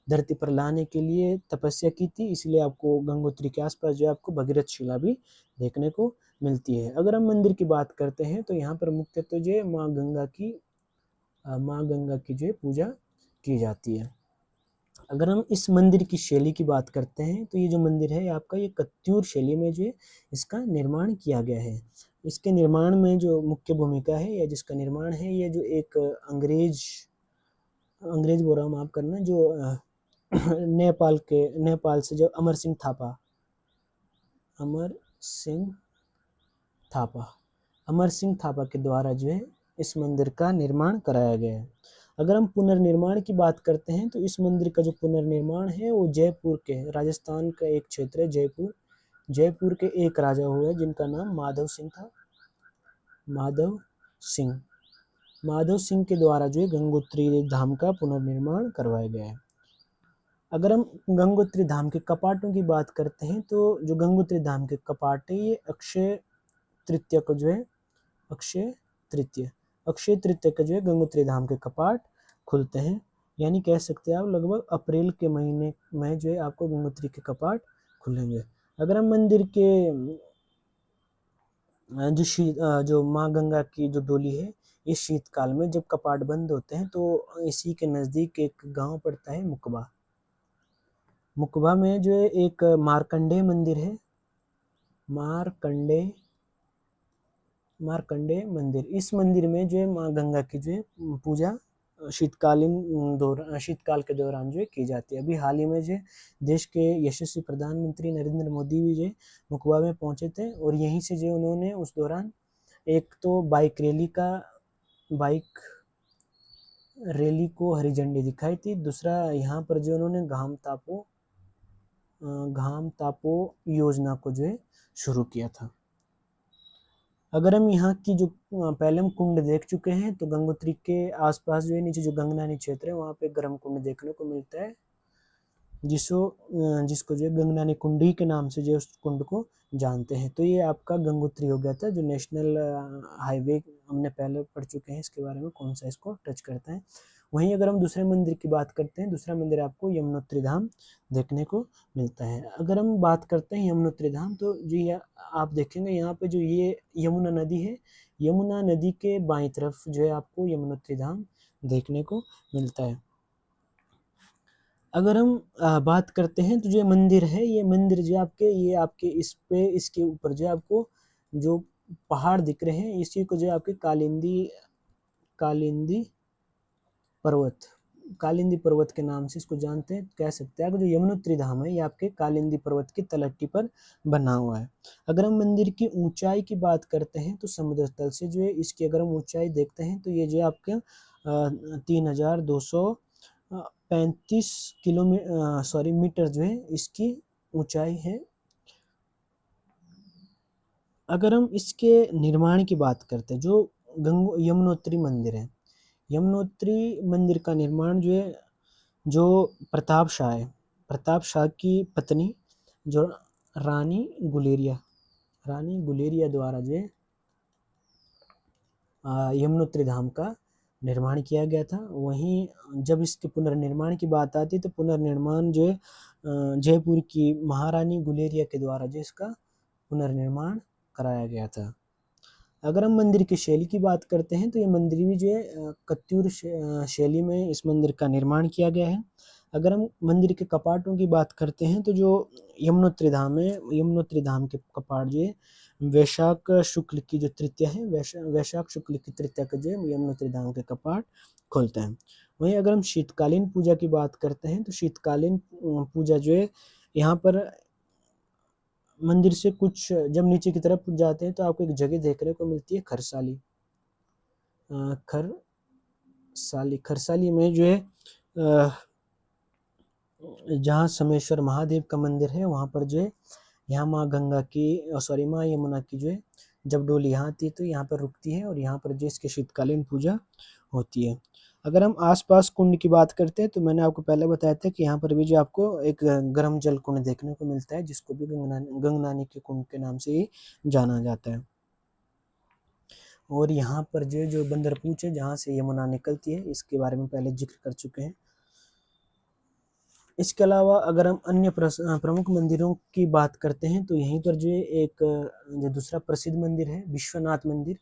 धरती पर लाने के लिए तपस्या की थी, इसलिए आपको गंगोत्री के आसपास जो है आपको भगीरथ शिला भी देखने को मिलती है। अगर हम मंदिर की बात करते हैं तो यहाँ पर मुख्यतः जो है माँ गंगा की जो है पूजा की जाती है। अगर हम इस मंदिर की शैली की बात करते हैं तो ये जो मंदिर है आपका, ये कत्यूर शैली में जो है इसका निर्माण किया गया है। इसके निर्माण में जो मुख्य भूमिका है या जिसका निर्माण है, ये जो एक अंग्रेज बोल रहा हूँ, माफ करना, जो नेपाल से जो अमर सिंह थापा के द्वारा जो है इस मंदिर का निर्माण कराया गया है। अगर हम पुनर्निर्माण की बात करते हैं तो इस मंदिर का जो पुनर्निर्माण है वो जयपुर के, राजस्थान का एक क्षेत्र है जयपुर के एक राजा हुए जिनका नाम माधव सिंह के द्वारा जो है गंगोत्री धाम का पुनर्निर्माण करवाया गया है। अगर हम गंगोत्री धाम के कपाटों की बात करते हैं तो जो गंगोत्री धाम के कपाट है, ये अक्षय तृतीया को जो है अक्षय तृतीया का जो है गंगोत्री धाम के कपाट खुलते हैं, यानी कह सकते हैं आप लगभग अप्रैल के महीने में जो है आपको गंगोत्री के कपाट खुलेंगे। अगर हम मंदिर के जो माँ गंगा की जो डोली है, इस शीतकाल में जब कपाट बंद होते हैं तो इसी के नज़दीक एक गांव पड़ता है मुकबा में जो है एक मार्कंडेय मंदिर है, मार्कंडेय मंदिर। इस मंदिर में जो है माँ गंगा की जो है पूजा शीतकाल के दौरान जो है की जाती है। अभी हाल ही में जो देश के यशस्वी प्रधानमंत्री नरेंद्र मोदी भी जो मुकबा में पहुंचे थे और यहीं से जो उन्होंने उस दौरान एक तो बाइक रैली को हरी झंडी दिखाई थी, दूसरा यहाँ पर जो उन्होंने घाम तापो योजना को जो है शुरू किया था। अगर हम यहाँ की जो पहले हम कुंड देख चुके हैं, तो गंगोत्री के आसपास जो है नीचे जो गंगनानी क्षेत्र है वहाँ पे गर्म कुंड देखने को मिलता है, जिसको जो है गंगनानी कुंडी के नाम से जो उस कुंड को जानते हैं। तो ये आपका गंगोत्री हो गया था, जो नेशनल हाईवे हमने पहले पढ़ चुके हैं इसके बारे में, कौन सा इसको टच करता है। वहीं अगर हम दूसरे मंदिर की बात करते हैं, दूसरा मंदिर आपको यमुनोत्री धाम देखने को मिलता है। अगर हम बात करते हैं यमुनोत्री धाम, तो जो आप देखेंगे यहाँ पे जो ये यमुना नदी है, यमुना नदी के बाईं तरफ जो है आपको यमुनोत्री धाम देखने को मिलता है। अगर हम बात करते हैं तो जो मंदिर है, ये मंदिर जो आपके इसके ऊपर जो आपको जो पहाड़ दिख रहे हैं, इसी को जो आपके कालिंदी पर्वत के नाम से इसको जानते हैं, कह सकते हैं। जो यमुनोत्री धाम है ये आपके कालिंदी पर्वत की तलहटी पर बना हुआ है। अगर हम मंदिर की ऊंचाई की बात करते हैं तो समुद्र तल से जो है इसकी अगर हम ऊंचाई देखते हैं तो ये जो आपके 3235 मीटर जो है इसकी ऊंचाई है। अगर हम इसके निर्माण की बात करते हैं, जो यमुनोत्री मंदिर है, यमुनोत्री मंदिर का निर्माण जो है, जो प्रताप शाह की पत्नी जो रानी गुलेरिया द्वारा जो है यमुनोत्री धाम का निर्माण किया गया था। वहीं जब इसके पुनर्निर्माण की बात आती है तो पुनर्निर्माण जो है जयपुर की महारानी गुलेरिया के द्वारा जो इसका पुनर्निर्माण कराया गया था। अगर हम मंदिर की शैली की बात करते हैं तो ये मंदिर भी जो है कत्यूर शैली में इस मंदिर का निर्माण किया गया है। अगर हम मंदिर के कपाटों की बात करते हैं तो जो यमुनोत्री धाम है, यमुनोत्री धाम के कपाट जो है वैशाख शुक्ल की जो तृतीया है, वैशाख शुक्ल की तृतीया को जो है यमुनोत्री धाम के कपाट खोलते हैं। वहीं अगर हम शीतकालीन पूजा की बात करते हैं तो शीतकालीन पूजा जो है यहाँ पर मंदिर से कुछ जब नीचे की तरफ जाते हैं तो आपको एक जगह देखने को मिलती है खरसाली। खरसाली में जो है जहाँ समेश्वर महादेव का मंदिर है वहाँ पर जो है यहाँ माँ गंगा की माँ यमुना की जो है जब डोली यहाँ आती है तो यहाँ पर रुकती है और यहाँ पर जो इसकी शीतकालीन पूजा होती है। अगर हम आसपास कुंड की बात करते हैं तो मैंने आपको पहले बताया था कि यहाँ पर भी जो आपको एक गर्म जल कुंड देखने को मिलता है जिसको भी गंगनानी के कुंड के नाम से ही जाना जाता है। और यहाँ पर जो बंदरपूछ है जहाँ से यमुना निकलती है इसके बारे में पहले जिक्र कर चुके हैं। इसके अलावा अगर हम अन्य प्रमुख मंदिरों की बात करते हैं तो यहीं पर जो एक जो दूसरा प्रसिद्ध मंदिर है विश्वनाथ मंदिर,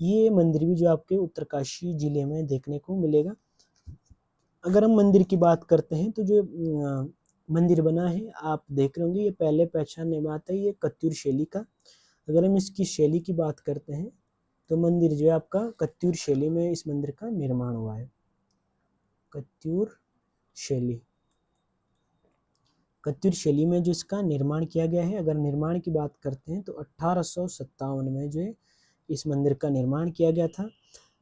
ये मंदिर भी जो आपके उत्तरकाशी जिले में देखने को मिलेगा। अगर हम मंदिर की बात करते हैं तो जो मंदिर बना है आप देख रहे होंगे ये पहले पहचानने में आता है ये कत्यूर शैली का। अगर हम इसकी शैली की बात करते हैं तो मंदिर जो है आपका कत्यूर शैली में इस मंदिर का निर्माण हुआ है। कत्यूर शैली में जो इसका निर्माण किया गया है, अगर निर्माण की बात करते हैं तो 1857 में जो है इस मंदिर का निर्माण किया गया था।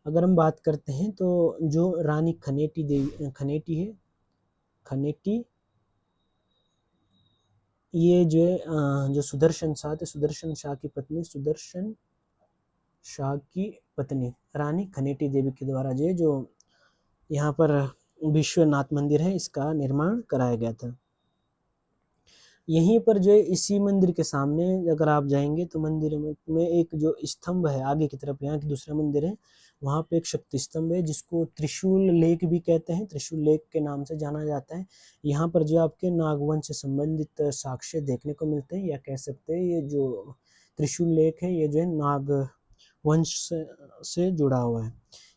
अगर हम बात करते हैं तो जो रानी खनेटी ये जो है जो सुदर्शन शाह की पत्नी रानी खनेटी देवी के द्वारा जो यहाँ पर विश्वनाथ मंदिर है इसका निर्माण कराया गया था। यहीं पर जो इसी मंदिर के सामने अगर आप जाएंगे तो मंदिर में एक जो स्तंभ है आगे की तरफ, यहाँ की दूसरा मंदिर है वहाँ पे एक शक्ति स्तंभ है जिसको त्रिशूल लेक भी कहते हैं, त्रिशूल लेक के नाम से जाना जाता है। यहाँ पर जो आपके नागवंश से संबंधित साक्ष्य देखने को मिलते हैं या कह सकते हैं ये जो त्रिशूल लेक है ये जो है नागवंश से जुड़ा हुआ है।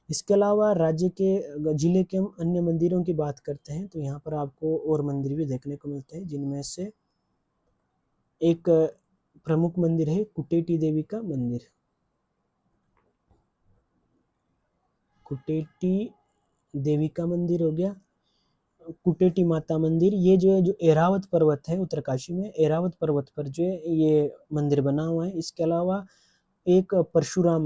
इसके अलावा राज्य के जिले के हम अन्य मंदिरों की बात करते हैं तो यहाँ पर आपको और मंदिर भी देखने को मिलते हैं जिनमें से एक प्रमुख मंदिर है कुटेटी देवी का मंदिर। कुटेटी देवी का मंदिर हो गया, कुटेटी माता मंदिर, ये जो है जो एरावत पर्वत है उत्तरकाशी में, एरावत पर्वत पर जो है ये मंदिर बना हुआ है। इसके अलावा एक परशुराम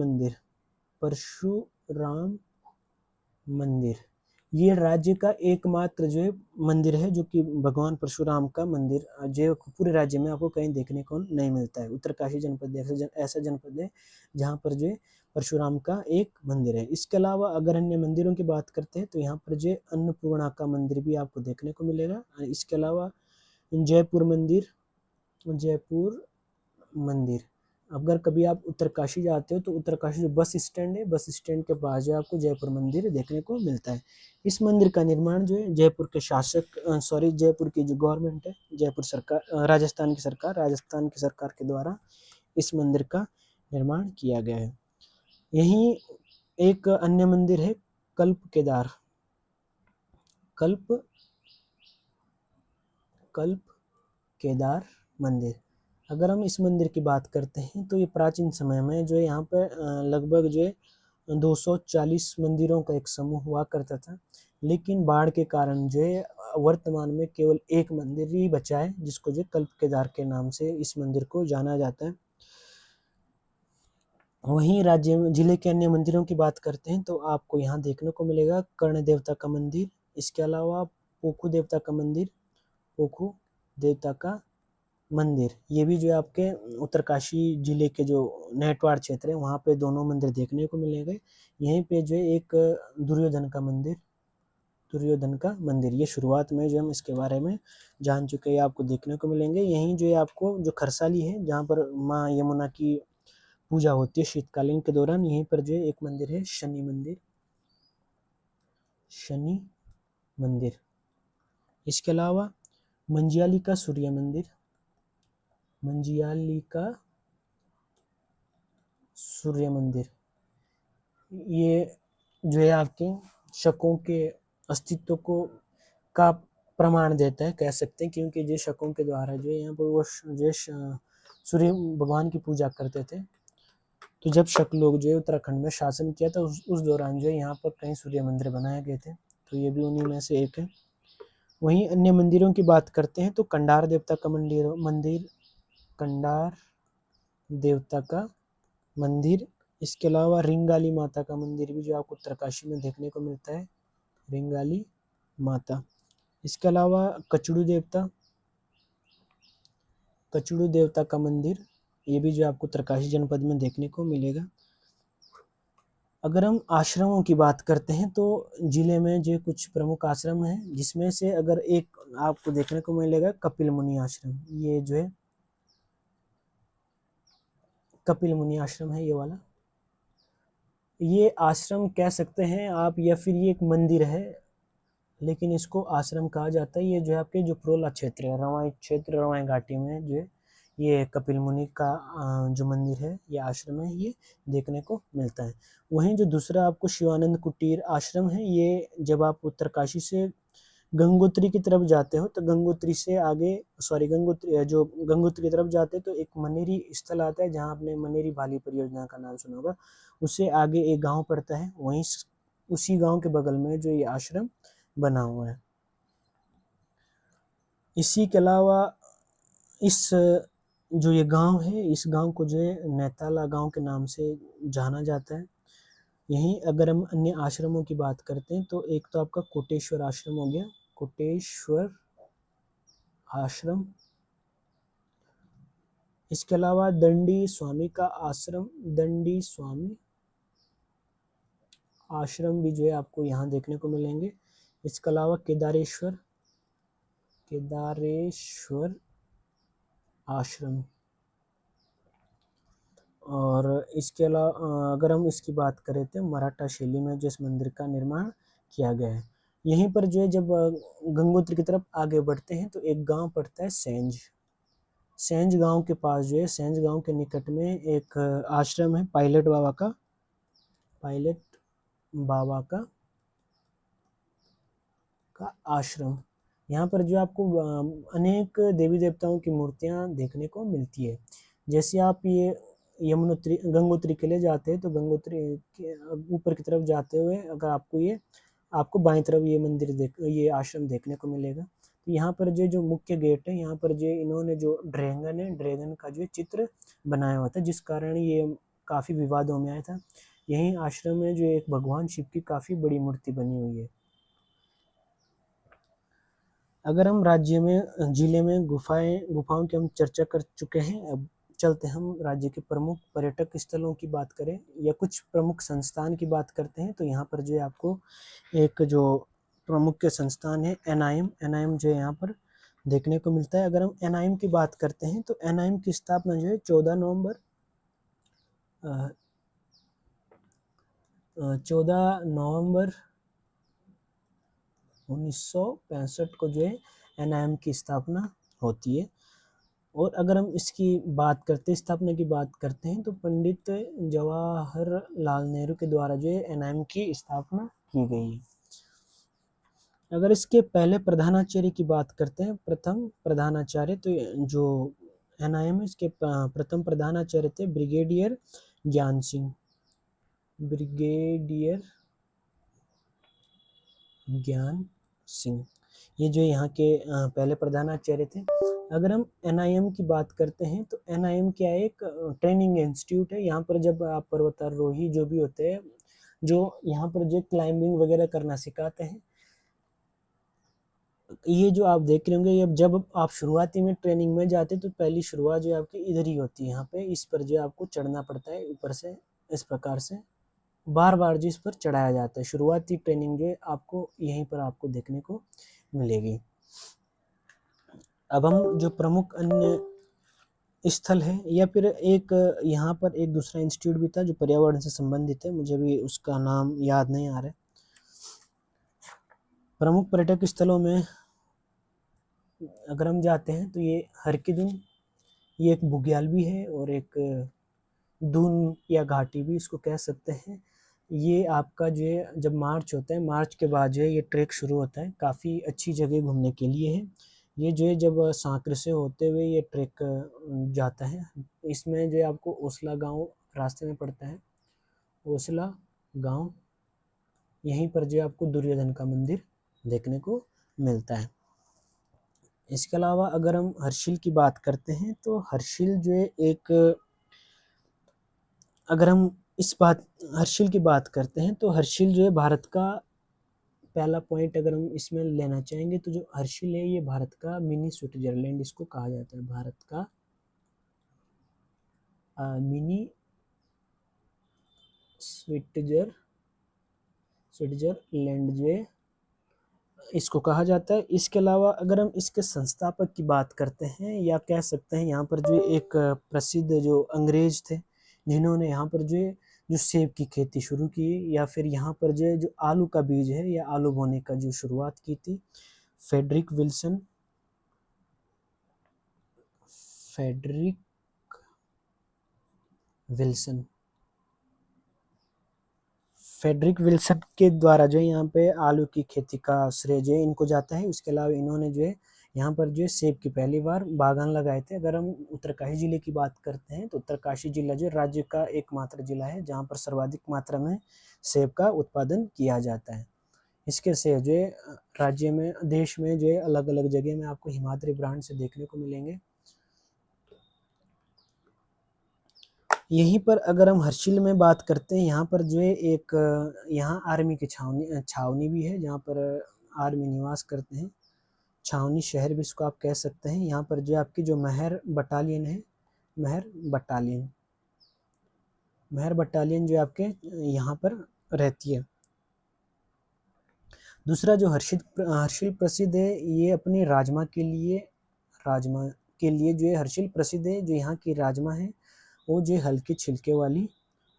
मंदिर, ये राज्य का एकमात्र जो है मंदिर है जो कि भगवान परशुराम का मंदिर जो पूरे राज्य में आपको कहीं देखने को नहीं मिलता है। उत्तरकाशी जनपद ऐसा जनपद है जहाँ पर जो है परशुराम का एक मंदिर है। इसके अलावा अगर अन्य मंदिरों की बात करते हैं तो यहाँ पर जो अन्नपूर्णा का मंदिर भी आपको देखने को मिलेगा। इसके अलावा जयपुर मंदिर, अगर कभी आप उत्तरकाशी जाते हो तो उत्तरकाशी जो बस स्टैंड है, बस स्टैंड के पास जो आपको जयपुर मंदिर देखने को मिलता है। इस मंदिर का निर्माण जो है जयपुर की जो गवर्नमेंट है, जयपुर सरकार, राजस्थान की सरकार के द्वारा इस मंदिर का निर्माण किया गया है। यहीं एक अन्य मंदिर है कल्प केदार मंदिर। अगर हम इस मंदिर की बात करते हैं तो ये प्राचीन समय में जो है यहाँ पर लगभग जो है 240 मंदिरों का एक समूह हुआ करता था, लेकिन बाढ़ के कारण जो है वर्तमान में केवल एक मंदिर ही बचा है जिसको जो कल्प केदार के नाम से इस मंदिर को जाना जाता है। वहीं जिले के अन्य मंदिरों की बात करते हैं तो आपको यहाँ देखने को मिलेगा कर्ण देवता का मंदिर, इसके अलावा पोखू देवता का मंदिर, ये भी जो है आपके उत्तरकाशी जिले के जो नेटवाड़ क्षेत्र है वहाँ पे दोनों मंदिर देखने को मिलेंगे। यहीं पे जो है एक दुर्योधन का मंदिर, ये शुरुआत में जो हम इसके बारे में जान चुके हैं आपको देखने को मिलेंगे। यहीं जो है आपको जो खरसाली है जहाँ पर माँ यमुना की पूजा होती है शीतकालीन के दौरान, यहीं पर जो है एक मंदिर है शनि मंदिर। इसके अलावा मंजियाली का सूर्य मंदिर, ये जो है आपके शकों के अस्तित्व का प्रमाण देता है, कह सकते हैं, क्योंकि जो शकों के द्वारा जो यहाँ पर वो जो सूर्य भगवान की पूजा करते थे। तो जब शक लोग जो है उत्तराखंड में शासन किया था उस दौरान जो है यहाँ पर कई सूर्य मंदिर बनाए गए थे, तो ये भी उन्हीं में से एक है। वहीं अन्य मंदिरों की बात करते हैं तो कंडार देवता का मंदिर, कंडार देवता का मंदिर, इसके अलावा रिंगाली माता का मंदिर भी जो आपको उत्तरकाशी में देखने को मिलता है, रिंगाली माता। इसके अलावा कचड़ू देवता का मंदिर, ये भी जो आपको उत्तरकाशी जनपद में देखने को मिलेगा। अगर हम आश्रमों की बात करते हैं तो जिले में जो कुछ प्रमुख आश्रम हैं, जिसमें से अगर एक आपको देखने को मिलेगा कपिल मुनि आश्रम, ये जो है कपिल मुनि आश्रम है, ये वाला। ये आश्रम कह सकते हैं आप, या फिर ये एक मंदिर है, लेकिन इसको आश्रम कहा जाता है। ये जो है आपके जो प्रोला क्षेत्र है, रवाई घाटी में जो है ये कपिल मुनि का जो मंदिर है, ये आश्रम है, ये देखने को मिलता है। वहीं जो दूसरा आपको शिवानंद कुटीर आश्रम है, ये जब आप उत्तरकाशी से गंगोत्री की तरफ जाते हो तो गंगोत्री की तरफ जाते हो तो एक मनेरी स्थल आता है, जहाँ आपने मनेरी भाली परियोजना का नाम सुना होगा। उससे आगे एक गांव पड़ता है, वहीं उसी गांव के बगल में जो ये आश्रम बना हुआ है। इसी के अलावा इस जो ये गांव है, इस गांव को जो है नैताला गांव के नाम से जाना जाता है। यहीं अगर हम अन्य आश्रमों की बात करते हैं तो एक तो आपका कोटेश्वर आश्रम हो गया, कोटेश्वर आश्रम। इसके अलावा दंडी स्वामी का आश्रम, दंडी स्वामी आश्रम भी जो है आपको यहाँ देखने को मिलेंगे। इसके अलावा केदारेश्वर आश्रम। और इसके अलावा अगर हम इसकी बात करें तो मराठा शैली में जिस मंदिर का निर्माण किया गया है। यहीं पर जो है जब गंगोत्री की तरफ आगे बढ़ते हैं तो एक गांव पड़ता है सेंज गांव के पास जो है, सेंज गांव के निकट में एक आश्रम है पायलट बाबा का आश्रम। यहाँ पर जो आपको अनेक देवी देवताओं की मूर्तियाँ देखने को मिलती है। जैसे आप ये गंगोत्री के लिए जाते हैं तो गंगोत्री के ऊपर की तरफ जाते हुए अगर आपको बाईं तरफ ये आश्रम देखने को मिलेगा। तो यहाँ पर जो मुख्य गेट है, यहाँ पर जो इन्होंने जो ड्रैगन का जो चित्र बनाया हुआ था, जिस कारण ये काफ़ी विवादों में आया था। यहीं आश्रम में जो एक भगवान शिव की काफ़ी बड़ी मूर्ति बनी हुई है। अगर हम जिले में गुफाओं की हम चर्चा कर चुके हैं, अब चलते हम राज्य के प्रमुख पर्यटक स्थलों की बात करें या कुछ प्रमुख संस्थान की बात करते हैं। तो यहाँ पर जो है आपको एक जो प्रमुख संस्थान है एनआईएम जो है यहाँ पर देखने को मिलता है। अगर हम एनआईएम की बात करते हैं तो एनआईएम की स्थापना जो है 14 नवंबर 1965 को जो है एनआईएम की स्थापना होती है। और अगर हम इसकी स्थापना की बात करते हैं तो पंडित जवाहरलाल नेहरू के द्वारा जो है एनआईएम की स्थापना की गई है। अगर इसके पहले प्रधानाचार्य की बात करते हैं, प्रथम प्रधानाचार्य, तो जो एनआईएम है इसके प्रथम प्रधानाचार्य थे ब्रिगेडियर ज्ञान सिंह, ये जो यहाँ के पहले प्रधानाचार्य थे। अगर हम एनआईएम की बात करते हैं तो एनआईएम क्या है, एक ट्रेनिंग इंस्टीट्यूट है। यहाँ पर जब आप पर्वतारोही जो भी होते हैं, जो यहाँ पर जो क्लाइंबिंग वगैरह करना सिखाते हैं, ये जो आप देख रहे होंगे, जब आप शुरुआती में ट्रेनिंग में जाते हैं तो पहली शुरुआत जो आपकी इधर ही होती है, यहाँ पे इस पर जो आपको चढ़ना पड़ता है ऊपर से, इस प्रकार से बार बार जो इस पर चढ़ाया जाता है। शुरुआती ट्रेनिंग जो है आपको यहीं पर आपको देखने को मिलेगी। अब हम जो प्रमुख अन्य स्थल है, या फिर एक यहाँ पर एक दूसरा इंस्टीट्यूट भी था जो पर्यावरण से संबंधित है, मुझे भी उसका नाम याद नहीं आ रहा है। प्रमुख पर्यटक स्थलों में अगर हम जाते हैं तो ये हरकिदुन, ये एक बुग्याल भी है और एक दून या घाटी भी इसको कह सकते हैं। ये आपका जो है जब मार्च होता है, मार्च के बाद जो है ये ट्रैक शुरू होता है, काफ़ी अच्छी जगह घूमने के लिए है। ये जो है जब सांकरे से होते हुए ये ट्रैक जाता है। इसमें जो है आपको ओसला गांव रास्ते में पड़ता है, ओसला गांव, यहीं पर जो है आपको दुर्योधन का मंदिर देखने को मिलता है। इसके अलावा अगर हम हर्षिल की बात करते हैं तो हर्षिल जो है एक, अगर हम इस बात हर्षिल की बात करते हैं तो हर्षिल जो है भारत का पहला पॉइंट अगर हम इसमें लेना चाहेंगे तो जो हर्षिल है ये भारत का मिनी स्विट्जरलैंड इसको कहा जाता है। भारत का मिनी स्विट्जरलैंड जो है इसको कहा जाता है। इसके अलावा अगर हम इसके संस्थापक की बात करते हैं, या कह सकते हैं यहाँ पर जो एक प्रसिद्ध जो अंग्रेज थे जिन्होंने यहाँ पर जो सेब की खेती शुरू की, या फिर यहाँ पर जो आलू का बीज है या आलू बोने का जो शुरुआत की थी, फ्रेडरिक विल्सन फ्रेडरिक विल्सन के द्वारा जो है यहाँ पे आलू की खेती का श्रेय जो है इनको जाता है। उसके अलावा इन्होंने जो है यहाँ पर जो है सेब की पहली बार बागान लगाए थे। अगर हम उत्तरकाशी जिले की बात करते हैं तो उत्तरकाशी जिला जो राज्य का एकमात्र जिला है जहाँ पर सर्वाधिक मात्रा में सेब का उत्पादन किया जाता है। इसके सेब जो है राज्य में, देश में जो है अलग अलग जगह में आपको हिमाद्री ब्रांड से देखने को मिलेंगे। यहीं पर अगर हम हर्षिल में बात करते हैं, यहाँ पर जो है एक यहाँ आर्मी की छावनी भी है जहाँ पर आर्मी निवास करते हैं। छावनी शहर भी इसको आप कह सकते हैं। यहाँ पर जो आपकी जो महर बटालियन है, महर बटालियन जो आपके यहाँ पर रहती है। दूसरा जो हर्षिल प्रसिद्ध है ये अपने राजमा के लिए जो है हर्षिल प्रसिद्ध है। जो यहाँ की राजमा है वो जो हल्के छिलके वाली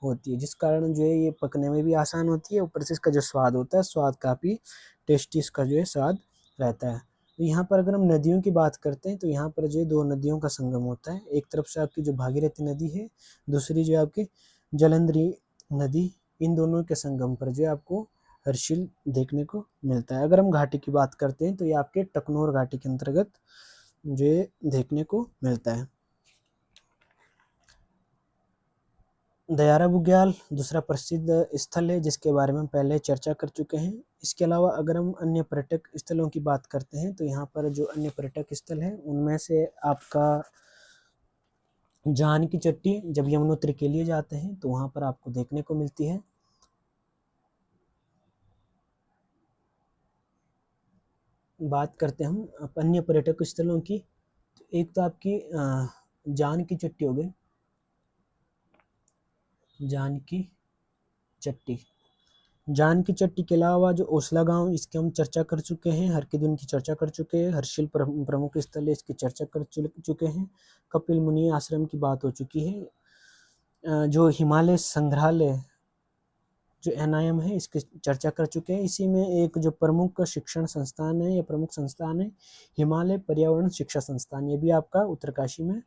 होती है, जिस कारण जो है ये पकने में भी आसान होती है। ऊपर से इसका जो स्वाद होता है, स्वाद काफ़ी टेस्टी इसका जो है स्वाद रहता है। तो यहाँ पर अगर हम नदियों की बात करते हैं तो यहाँ पर जो है दो नदियों का संगम होता है। एक तरफ से आपकी जो भागीरथी नदी है, दूसरी जो आपकी जलंधरी नदी, इन दोनों के संगम पर जो है आपको हर्षिल देखने को मिलता है। अगर हम घाटी की बात करते हैं तो ये आपके टकनौर घाटी के अंतर्गत जो है देखने को मिलता है। दयारा बुग्याल दूसरा प्रसिद्ध स्थल है जिसके बारे में हम पहले चर्चा कर चुके हैं। इसके अलावा अगर हम अन्य पर्यटक स्थलों की बात करते हैं तो यहाँ पर जो अन्य पर्यटक स्थल हैं उनमें से आपका जानकी चट्टी, जब यमुनोत्री के लिए जाते हैं तो वहाँ पर आपको देखने को मिलती है। बात करते हैं हम अन्य पर्यटक स्थलों की, तो एक तो आपकी जानकी चट्टी हो गई, जानकी चट्टी के अलावा जो ओसला गांव, इसकी हम चर्चा कर चुके हैं। हरकिदुन की चर्चा कर चुके हैं। हर्षिल प्रमुख स्थल है, इसकी चर्चा कर चुके हैं। कपिल मुनि आश्रम की बात हो चुकी है। जो हिमालय संग्रहालय जो NIM है इसकी चर्चा कर चुके हैं। इसी में एक जो प्रमुख शिक्षण संस्थान है या प्रमुख संस्थान है हिमालय पर्यावरण शिक्षा संस्थान, ये भी आपका उत्तरकाशी में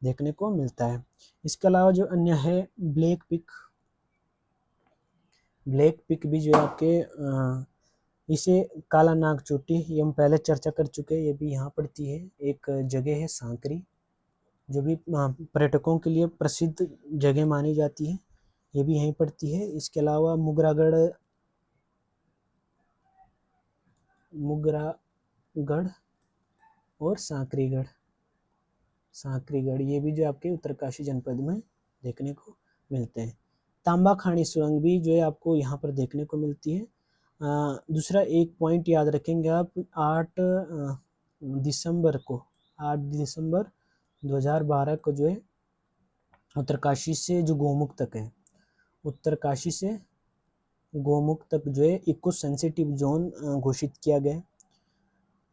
देखने को मिलता है। इसके अलावा जो अन्य है ब्लैक पिक भी जो आपके इसे काला नाग चोटी, ये हम पहले चर्चा कर चुके हैं, ये भी यहाँ पड़ती है। एक जगह है सांकरी जो भी पर्यटकों के लिए प्रसिद्ध जगह मानी जाती है, ये भी यहीं पड़ती है। इसके अलावा मुगरागढ़ और सांकरीगढ़, ये भी जो आपके उत्तरकाशी जनपद में देखने को मिलते हैं। तांबा खानी सुरंग भी जो है आपको यहाँ पर देखने को मिलती है। दूसरा एक पॉइंट याद रखेंगे आप, 8 दिसंबर 2012 को जो है उत्तरकाशी से जो गोमुख तक है, उत्तरकाशी से गोमुख तक जो है इको सेंसिटिव जोन घोषित किया गया।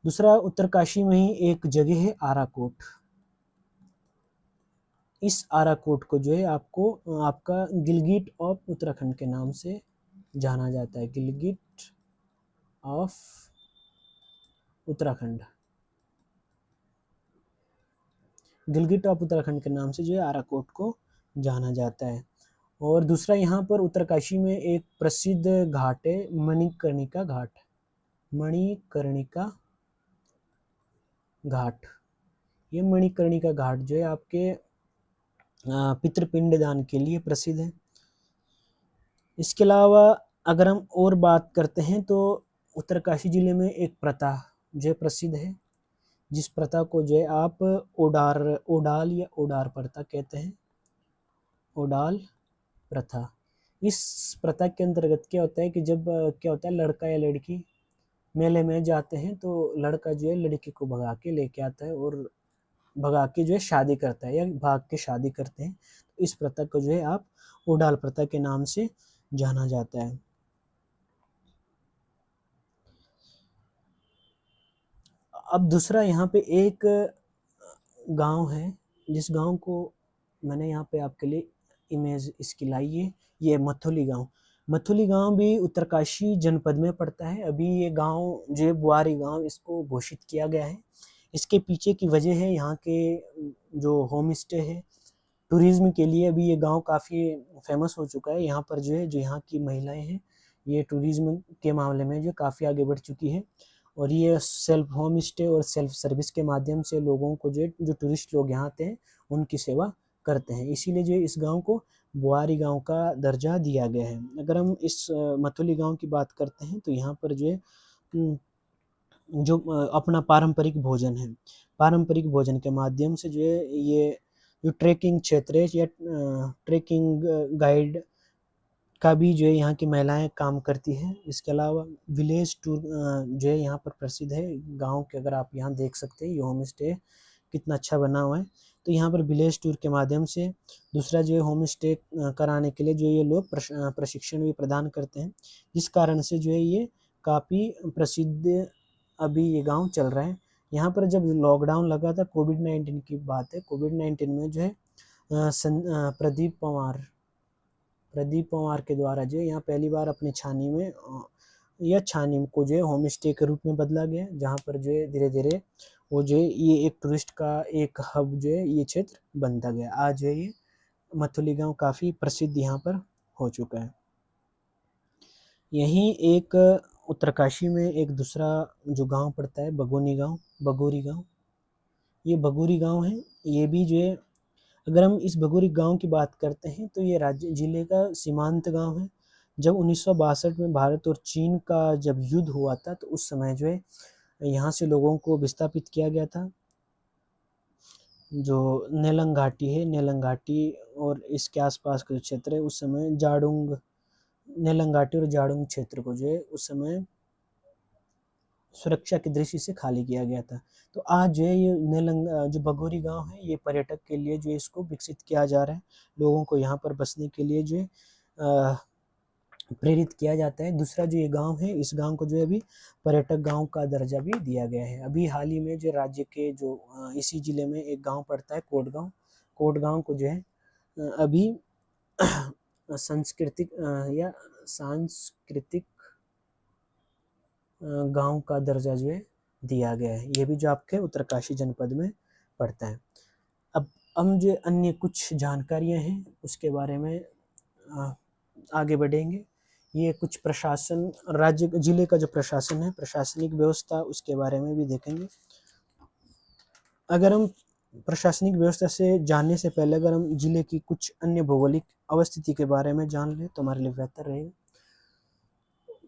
दूसरा उत्तरकाशी में ही एक जगह है आराकोट। इस आराकोट को जो है आपको आपका गिलगिट ऑफ उत्तराखंड के नाम से जाना जाता है। गिलगिट ऑफ उत्तराखंड के नाम से जो है आराकोट को जाना जाता है। और दूसरा यहाँ पर उत्तरकाशी में एक प्रसिद्ध घाट है मणिकर्णिका घाट। मणिकर्णिका घाट, ये मणिकर्णिका घाट जो है आपके पितृपिंड दान के लिए प्रसिद्ध है। इसके अलावा अगर हम और बात करते हैं तो उत्तरकाशी जिले में एक प्रथा जो प्रसिद्ध है, जिस प्रथा को जो है आप ओडाल या ओडार प्रथा कहते हैं। ओडाल प्रथा, इस प्रथा के अंतर्गत क्या होता है कि जब क्या होता है लड़का या लड़की मेले में जाते हैं तो लड़का जो है लड़की को भगा के लेके आता है और भगा के जो है शादी करता है या भाग के शादी करते हैं। तो इस प्रथा को जो है आप ओडाल प्रथा के नाम से जाना जाता है। अब दूसरा यहाँ पे एक गांव है, जिस गांव को मैंने यहाँ पे आपके लिए इमेज इसकी लाई है, ये मथुली गांव। मथुली गांव भी उत्तरकाशी जनपद में पड़ता है। अभी ये गांव जो है बुआरी गांव इसको घोषित किया गया है। इसके पीछे की वजह है यहाँ के जो होम स्टे है, टूरिज्म के लिए अभी ये गांव काफ़ी फेमस हो चुका है। यहाँ पर जो है जो यहाँ की महिलाएं हैं ये टूरिज्म के मामले में जो काफ़ी आगे बढ़ चुकी है और ये सेल्फ होम स्टे और सेल्फ सर्विस के माध्यम से लोगों को जो टूरिस्ट लोग यहाँ आते हैं उनकी सेवा करते हैं। इसीलिए जो इस गांव को बुआरी गांव का दर्जा दिया गया है। अगर हम इस मथुली गांव की बात करते हैं तो यहाँ पर जो है जो अपना पारंपरिक भोजन है, पारंपरिक भोजन के माध्यम से जो है ये जो ट्रेकिंग क्षेत्र है या ट्रेकिंग गाइड का भी जो है यहाँ की महिलाएं काम करती हैं। इसके अलावा विलेज टूर जो है यहाँ पर प्रसिद्ध है। गांव के अगर आप यहाँ देख सकते हैं ये होम स्टे कितना अच्छा बना हुआ है। तो यहाँ पर विलेज टूर के माध्यम से दूसरा जो है होम स्टे कराने के लिए जो ये लोग प्रशिक्षण भी प्रदान करते हैं, जिस कारण से जो है ये काफ़ी प्रसिद्ध अभी ये गांव चल रहा है। यहाँ पर जब लॉकडाउन लगा था कोविड-19 की बात है, कोविड-19 में जो है प्रदीप पवार के द्वारा जो है यहाँ पहली बार अपनी छानी में या छानी को जो है होम स्टे के रूप में बदला गया, जहाँ पर जो है धीरे धीरे वो जो है ये एक टूरिस्ट का एक हब जो है ये क्षेत्र बनता गया। आज जो है ये मथुली गांव काफ़ी प्रसिद्ध यहाँ पर हो चुका है। यहीं एक उत्तरकाशी में एक दूसरा जो गांव पड़ता है बगोनी गांव, बगोरी गांव। ये बगोरी गांव है, ये भी जो है अगर हम इस बगोरी गांव की बात करते हैं तो ये राज्य जिले का सीमांत गांव है। जब 1962 में भारत और चीन का जब युद्ध हुआ था तो उस समय जो है यहाँ से लोगों को विस्थापित किया गया था। जो नेलंग घाटी है, नेलंग घाटी और इसके आसपास का जो क्षेत्र है उस समय जाडुंग, नेलंग घाटी और जाडुंग क्षेत्र को जो है उस समय सुरक्षा की दृष्टि से खाली किया गया था। तो आज जो है ये नेलंग जो बगोरी गांव है ये पर्यटक के लिए जो इसको विकसित किया जा रहा है, लोगों को यहाँ पर बसने के लिए जो है प्रेरित किया जाता है। दूसरा जो ये गांव है इस गांव को जो है अभी पर्यटक गांव का दर्जा भी दिया गया है। अभी हाल ही में जो राज्य के जो इसी जिले में एक गांव पड़ता है कोटगांव, कोटगांव को जो है अभी सांस्कृतिक या सांस्कृतिक गांव का दर्जा जो है दिया गया है। ये भी जो आपके उत्तरकाशी जनपद में पड़ता है। अब हम जो अन्य कुछ जानकारियां हैं उसके बारे में आगे बढ़ेंगे। ये कुछ प्रशासन राज्य जिले का जो प्रशासन है, प्रशासनिक व्यवस्था उसके बारे में भी देखेंगे। अगर हम प्रशासनिक व्यवस्था से जानने से पहले अगर हम जिले की कुछ अन्य भौगोलिक अवस्थिति के बारे में जान लें तो हमारे लिए बेहतर रहेगा।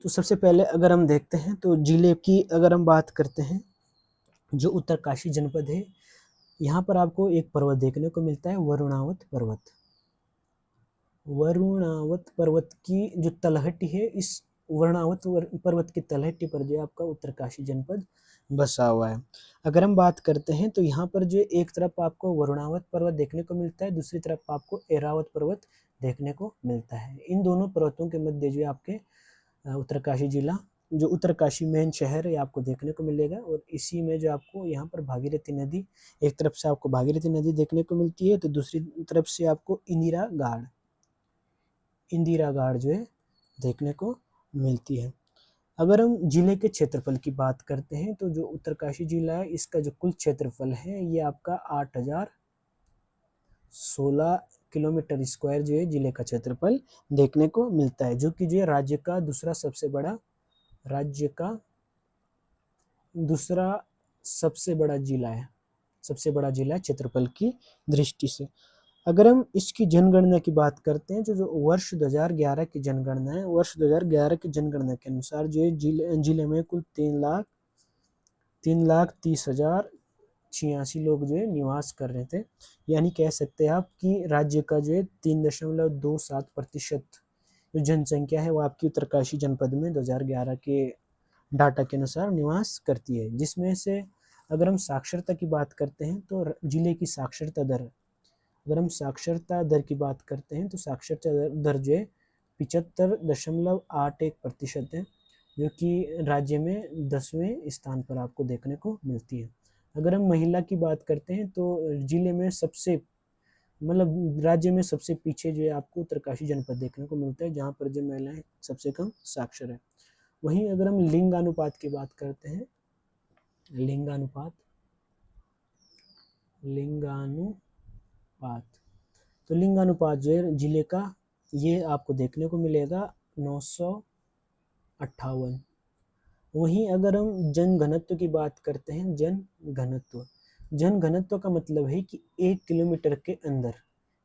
तो सबसे पहले अगर हम देखते हैं तो जिले की अगर हम बात करते हैं जो उत्तरकाशी जनपद है, यहाँ पर आपको एक पर्वत देखने को मिलता है वरुणावत पर्वत। वरुणावत पर्वत की जो तलहटी है, इस वरुणावत पर्वत की तलहटी पर जो आपका उत्तरकाशी जनपद बसा हुआ है। अगर हम बात करते हैं तो यहाँ पर जो एक तरफ आपको वरुणावत पर्वत देखने को मिलता है, दूसरी तरफ आपको एरावत पर्वत देखने को मिलता है। इन दोनों पर्वतों के मध्य जो आपके उत्तरकाशी जिला जो उत्तरकाशी मेन शहर है आपको देखने को मिलेगा और इसी में जो आपको यहाँ पर भागीरथी नदी, एक तरफ से आपको भागीरथी नदी देखने को मिलती है तो दूसरी तरफ से आपको इंदिरा घाट जो है देखने को मिलती है। अगर हम जिले के क्षेत्रफल की बात करते हैं तो जो उत्तरकाशी जिला है इसका जो कुल क्षेत्रफल है ये आपका 8,016 किलोमीटर स्क्वायर जो है जिले का क्षेत्रफल देखने को मिलता है, जो कि जो है राज्य का दूसरा सबसे बड़ा जिला है, सबसे बड़ा जिला है क्षेत्रफल की दृष्टि से। अगर हम इसकी जनगणना की बात करते हैं, जो वर्ष 2011 की जनगणना है, वर्ष 2011 की जनगणना के अनुसार जो है जिले में कुल 3,30,86 लोग जो है निवास कर रहे थे। यानी कह सकते हैं आप कि राज्य का जो है 3.27% जो जनसंख्या है वो आपकी उत्तरकाशी जनपद में 2011 के डाटा के अनुसार निवास करती है। जिसमें से अगर हम साक्षरता की बात करते हैं तो जिले की साक्षरता दर, अगर हम साक्षरता दर की बात करते हैं तो साक्षरता दर जो है 75.81% है, जो कि राज्य में 10वें स्थान पर आपको देखने को मिलती है। अगर हम महिला की बात करते हैं तो जिले में राज्य में सबसे पीछे जो है आपको उत्तरकाशी जनपद देखने को मिलता है, जहाँ पर जो महिलाएं सबसे कम साक्षर है। वहीं अगर हम लिंगानुपात की बात करते हैं, लिंगानुपात तो लिंगानुपात जो है जिले का ये आपको देखने को मिलेगा 958। वहीं अगर हम जनघनत्व की बात करते हैं, जनघनत्व का मतलब है कि 1 किलोमीटर के अंदर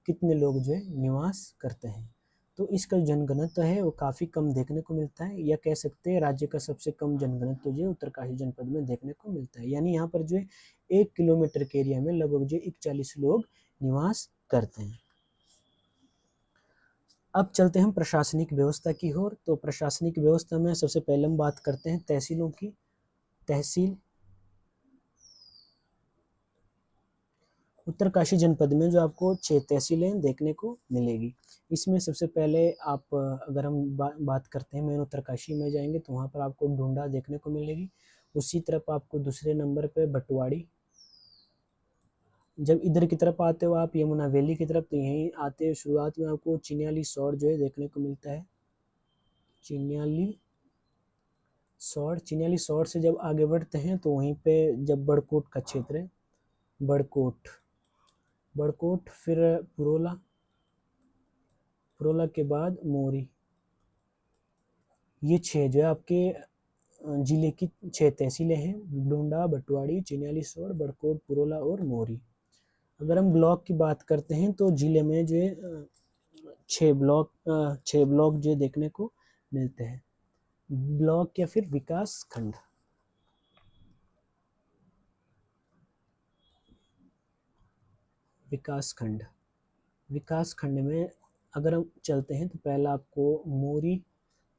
कितने लोग जो है निवास करते हैं। तो इसका जनघनत्व है वो काफ़ी कम देखने को मिलता है, या कह सकते हैं राज्य का सबसे कम जनघनत्व जो है उत्तरकाशी जनपद में देखने को मिलता है। यानी यहाँ पर जो है 1 किलोमीटर के एरिया में लगभग जो 41 लोग निवास करते हैं। अब चलते हैं प्रशासनिक व्यवस्था की ओर। तो प्रशासनिक व्यवस्था में सबसे पहले हम बात करते हैं तहसीलों की। तहसील उत्तरकाशी जनपद में जो आपको 6 तहसीलें देखने को मिलेगी। इसमें सबसे पहले आप अगर हम बात करते हैं मेन उत्तरकाशी में जाएंगे तो वहाँ पर आपको ढूंढा देखने को मिलेगी। उसी तरफ आपको दूसरे नंबर पे भटवाड़ी। जब इधर की तरफ आते हो आप यमुना वैली की तरफ, तो यहीं आते शुरुआत में आपको चिन्याली सौड़ जो है देखने को मिलता है। चिन्याली सौड़ से जब आगे बढ़ते हैं तो वहीं पे जब बड़कोट का क्षेत्र है, बड़कोट फिर पुरोला के बाद मोरी, ये 6 जो है आपके जिले की 6 तहसीलें हैं। डोंडा, भटवाड़ी, चिन्याली सौड़, बड़कोट, पुरोला और मोरी। अगर हम ब्लॉक की बात करते हैं तो जिले में जो है 6 ब्लॉक जो देखने को मिलते हैं। ब्लॉक या फिर विकास खंड। विकास खंड में अगर हम चलते हैं तो पहला आपको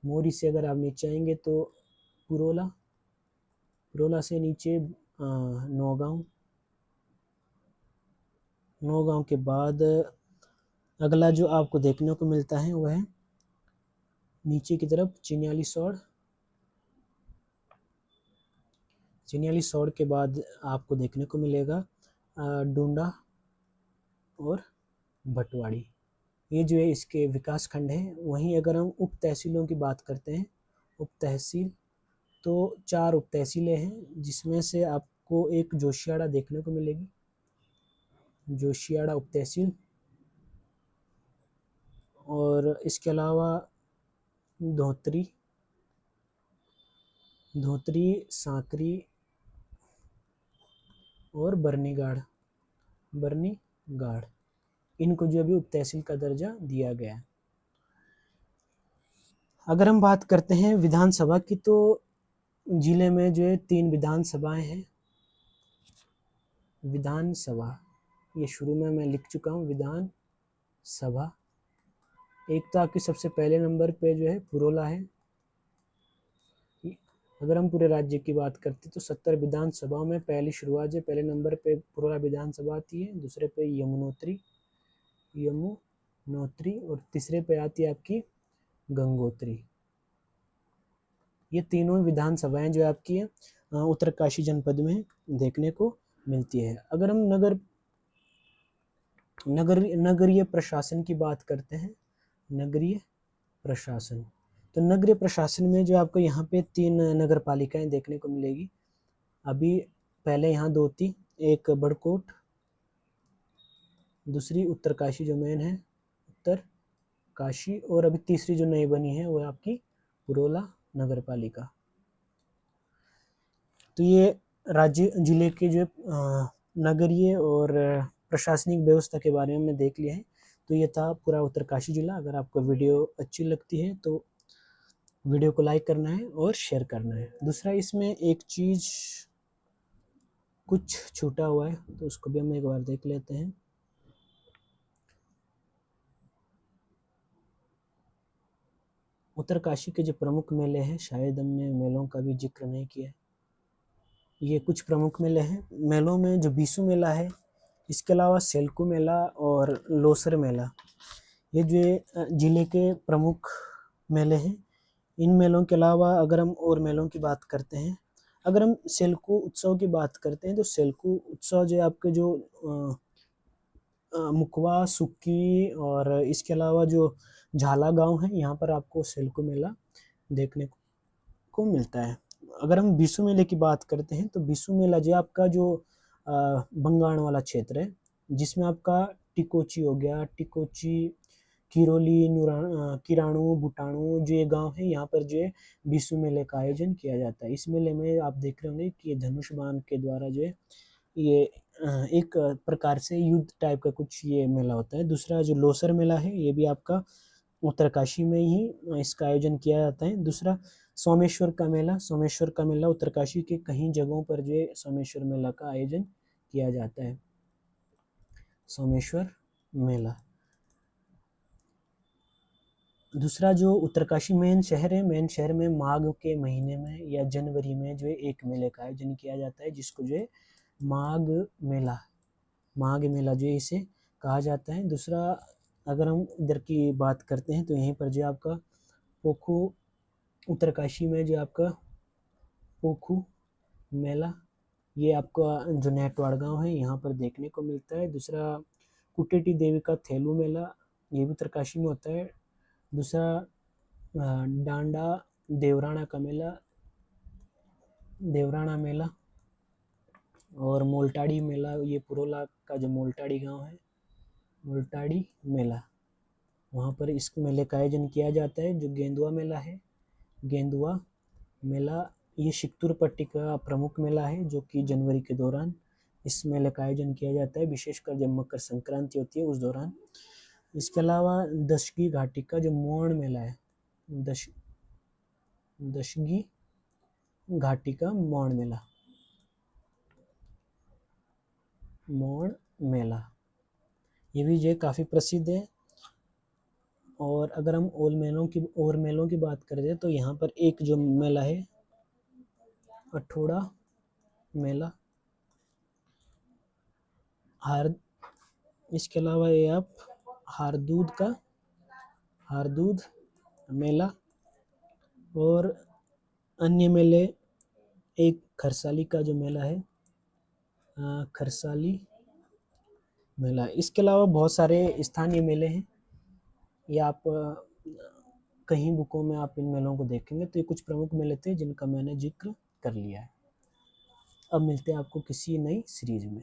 मोरी से अगर आप नीचे आएंगे तो पुरोला से नीचे नौगांव के बाद अगला जो आपको देखने को मिलता है वह है नीचे की तरफ चिन्याली सौड़ के बाद आपको देखने को मिलेगा डूंडा और भटवाड़ी। ये जो है इसके विकास खंड है। वहीं अगर हम उप तहसीलों की बात करते हैं, उप तहसील तो 4 उप तहसीलें हैं, जिसमें से आपको एक जोशियाड़ा देखने को मिलेगी, जोशियाड़ा उप तहसील। और इसके अलावा धोतरी, सांकरी और बर्नीगाड़, इनको जो अभी उप तहसील का दर्जा दिया गया है। अगर हम बात करते हैं विधानसभा की तो जिले में जो है 3 विधानसभाएं हैं। विधानसभा ये शुरू में मैं लिख चुका हूँ, विधानसभा। एक तो आपके सबसे पहले नंबर पे जो है पुरोला है। अगर हम पूरे राज्य की बात करते तो 70 विधानसभाओं में पहली शुरुआत है, पहले नंबर पे पुरोला विधानसभा आती है, दूसरे पे यमुनोत्री और तीसरे पे आती है आपकी गंगोत्री। ये तीनों विधानसभाएं जो आपकी है उत्तरकाशी जनपद में देखने को मिलती है। अगर हम नगरीय प्रशासन की बात करते हैं, नगरीय प्रशासन तो नगरीय प्रशासन में जो आपको यहाँ पे 3 नगर पालिकाएं देखने को मिलेगी। अभी पहले यहाँ 2 थी, एक बड़कोट दूसरी उत्तरकाशी जो मेन है, उत्तरकाशी, और अभी तीसरी जो नई बनी है वो है आपकी पुरोला नगर पालिका। तो ये राज्य जिले के जो नगरीय और प्रशासनिक व्यवस्था के बारे में हमने देख लिया है। तो ये था पूरा उत्तरकाशी जिला। अगर आपको वीडियो अच्छी लगती है तो वीडियो को लाइक करना है और शेयर करना है। दूसरा, इसमें एक चीज़ कुछ छूटा हुआ है तो उसको भी हम एक बार देख लेते हैं। उत्तरकाशी के जो प्रमुख मेले हैं, शायद हमने मेलों का भी जिक्र नहीं किया है। ये कुछ प्रमुख मेले हैं। मेलों में जो बीसू मेला है, इसके अलावा सेल्कू मेला और लोसर मेला, ये जो जिले के प्रमुख मेले हैं। इन मेलों के अलावा अगर हम और मेलों की बात करते हैं, अगर हम सेल्कू उत्सव की बात करते हैं तो सेल्कू उत्सव जो आपके जो मुकवा, सुक्की और इसके अलावा जो झाला गांव है, यहाँ पर आपको सेल्कू मेला देखने को मिलता है। अगर हम बीसू मेले की बात करते हैं तो बीसू मेला जो आपका जो बंगाण वाला क्षेत्र है, जिसमें आपका टिकोची हो गया, टिकोची, किरोली, किराणु, बुटाणु, जो ये गांव है, यहाँ पर जो है बीसू मेले का आयोजन किया जाता है। इस मेले में आप देख रहे होंगे कि धनुष बाण के द्वारा जो है ये एक प्रकार से युद्ध टाइप का कुछ ये मेला होता है। दूसरा जो लोसर मेला है, ये भी आपका उत्तरकाशी में ही इसका आयोजन किया जाता है। दूसरा सोमेश्वर का मेला, सोमेश्वर का मेला उत्तरकाशी के कई जगहों पर जो है सोमेश्वर मेला का आयोजन किया जाता है। सोमेश्वर मेला। दूसरा जो उत्तरकाशी मेन शहर है, मेन शहर में माघ के महीने में या जनवरी में जो है एक मेले का आयोजन किया जाता है, जिसको जो है माघ मेला, माघ मेला जो है इसे कहा जाता है। दूसरा, अगर हम इधर की बात करते हैं तो यहीं पर जो आपका पोखू, उत्तरकाशी में जो आपका पोखू मेला, ये आपका जो नेटवाड़ गांव है यहाँ पर देखने को मिलता है। दूसरा, कुटेटी देवी का थेलू मेला, ये भी उत्तरकाशी में होता है। दूसरा, डांडा देवराणा का मेला, देवराणा मेला, और मोल्टाड़ी मेला, ये पुरोला का जो मोल्टाड़ी गांव है, मोल्टाड़ी मेला, वहाँ पर इस मेले का आयोजन किया जाता है। जो गेंदुआ मेला है, गेंदुआ मेला, ये शिक्तुर पट्टी का प्रमुख मेला है, जो कि जनवरी के दौरान इस मेले का आयोजन किया जाता है, विशेषकर जब मकर संक्रांति होती है उस दौरान। इसके अलावा दशगी घाटी का जो मोण मेला है, दशगी घाटी का मोण मेला, मोण मेला, ये भी जो काफ़ी प्रसिद्ध है। और अगर हम और मेलों की बात करें तो यहाँ पर एक जो मेला है, अठोड़ा मेला, इसके अलावा ये आप हारदूद मेला, और अन्य मेले, एक खरसाली का जो मेला है, खरसाली मेला। इसके अलावा बहुत सारे स्थानीय मेले हैं, ये आप कहीं बुकों में आप इन मेलों को देखेंगे। तो ये कुछ प्रमुख मेले थे जिनका मैंने जिक्र कर लिया है। अब मिलते हैं आपको किसी नई सीरीज में।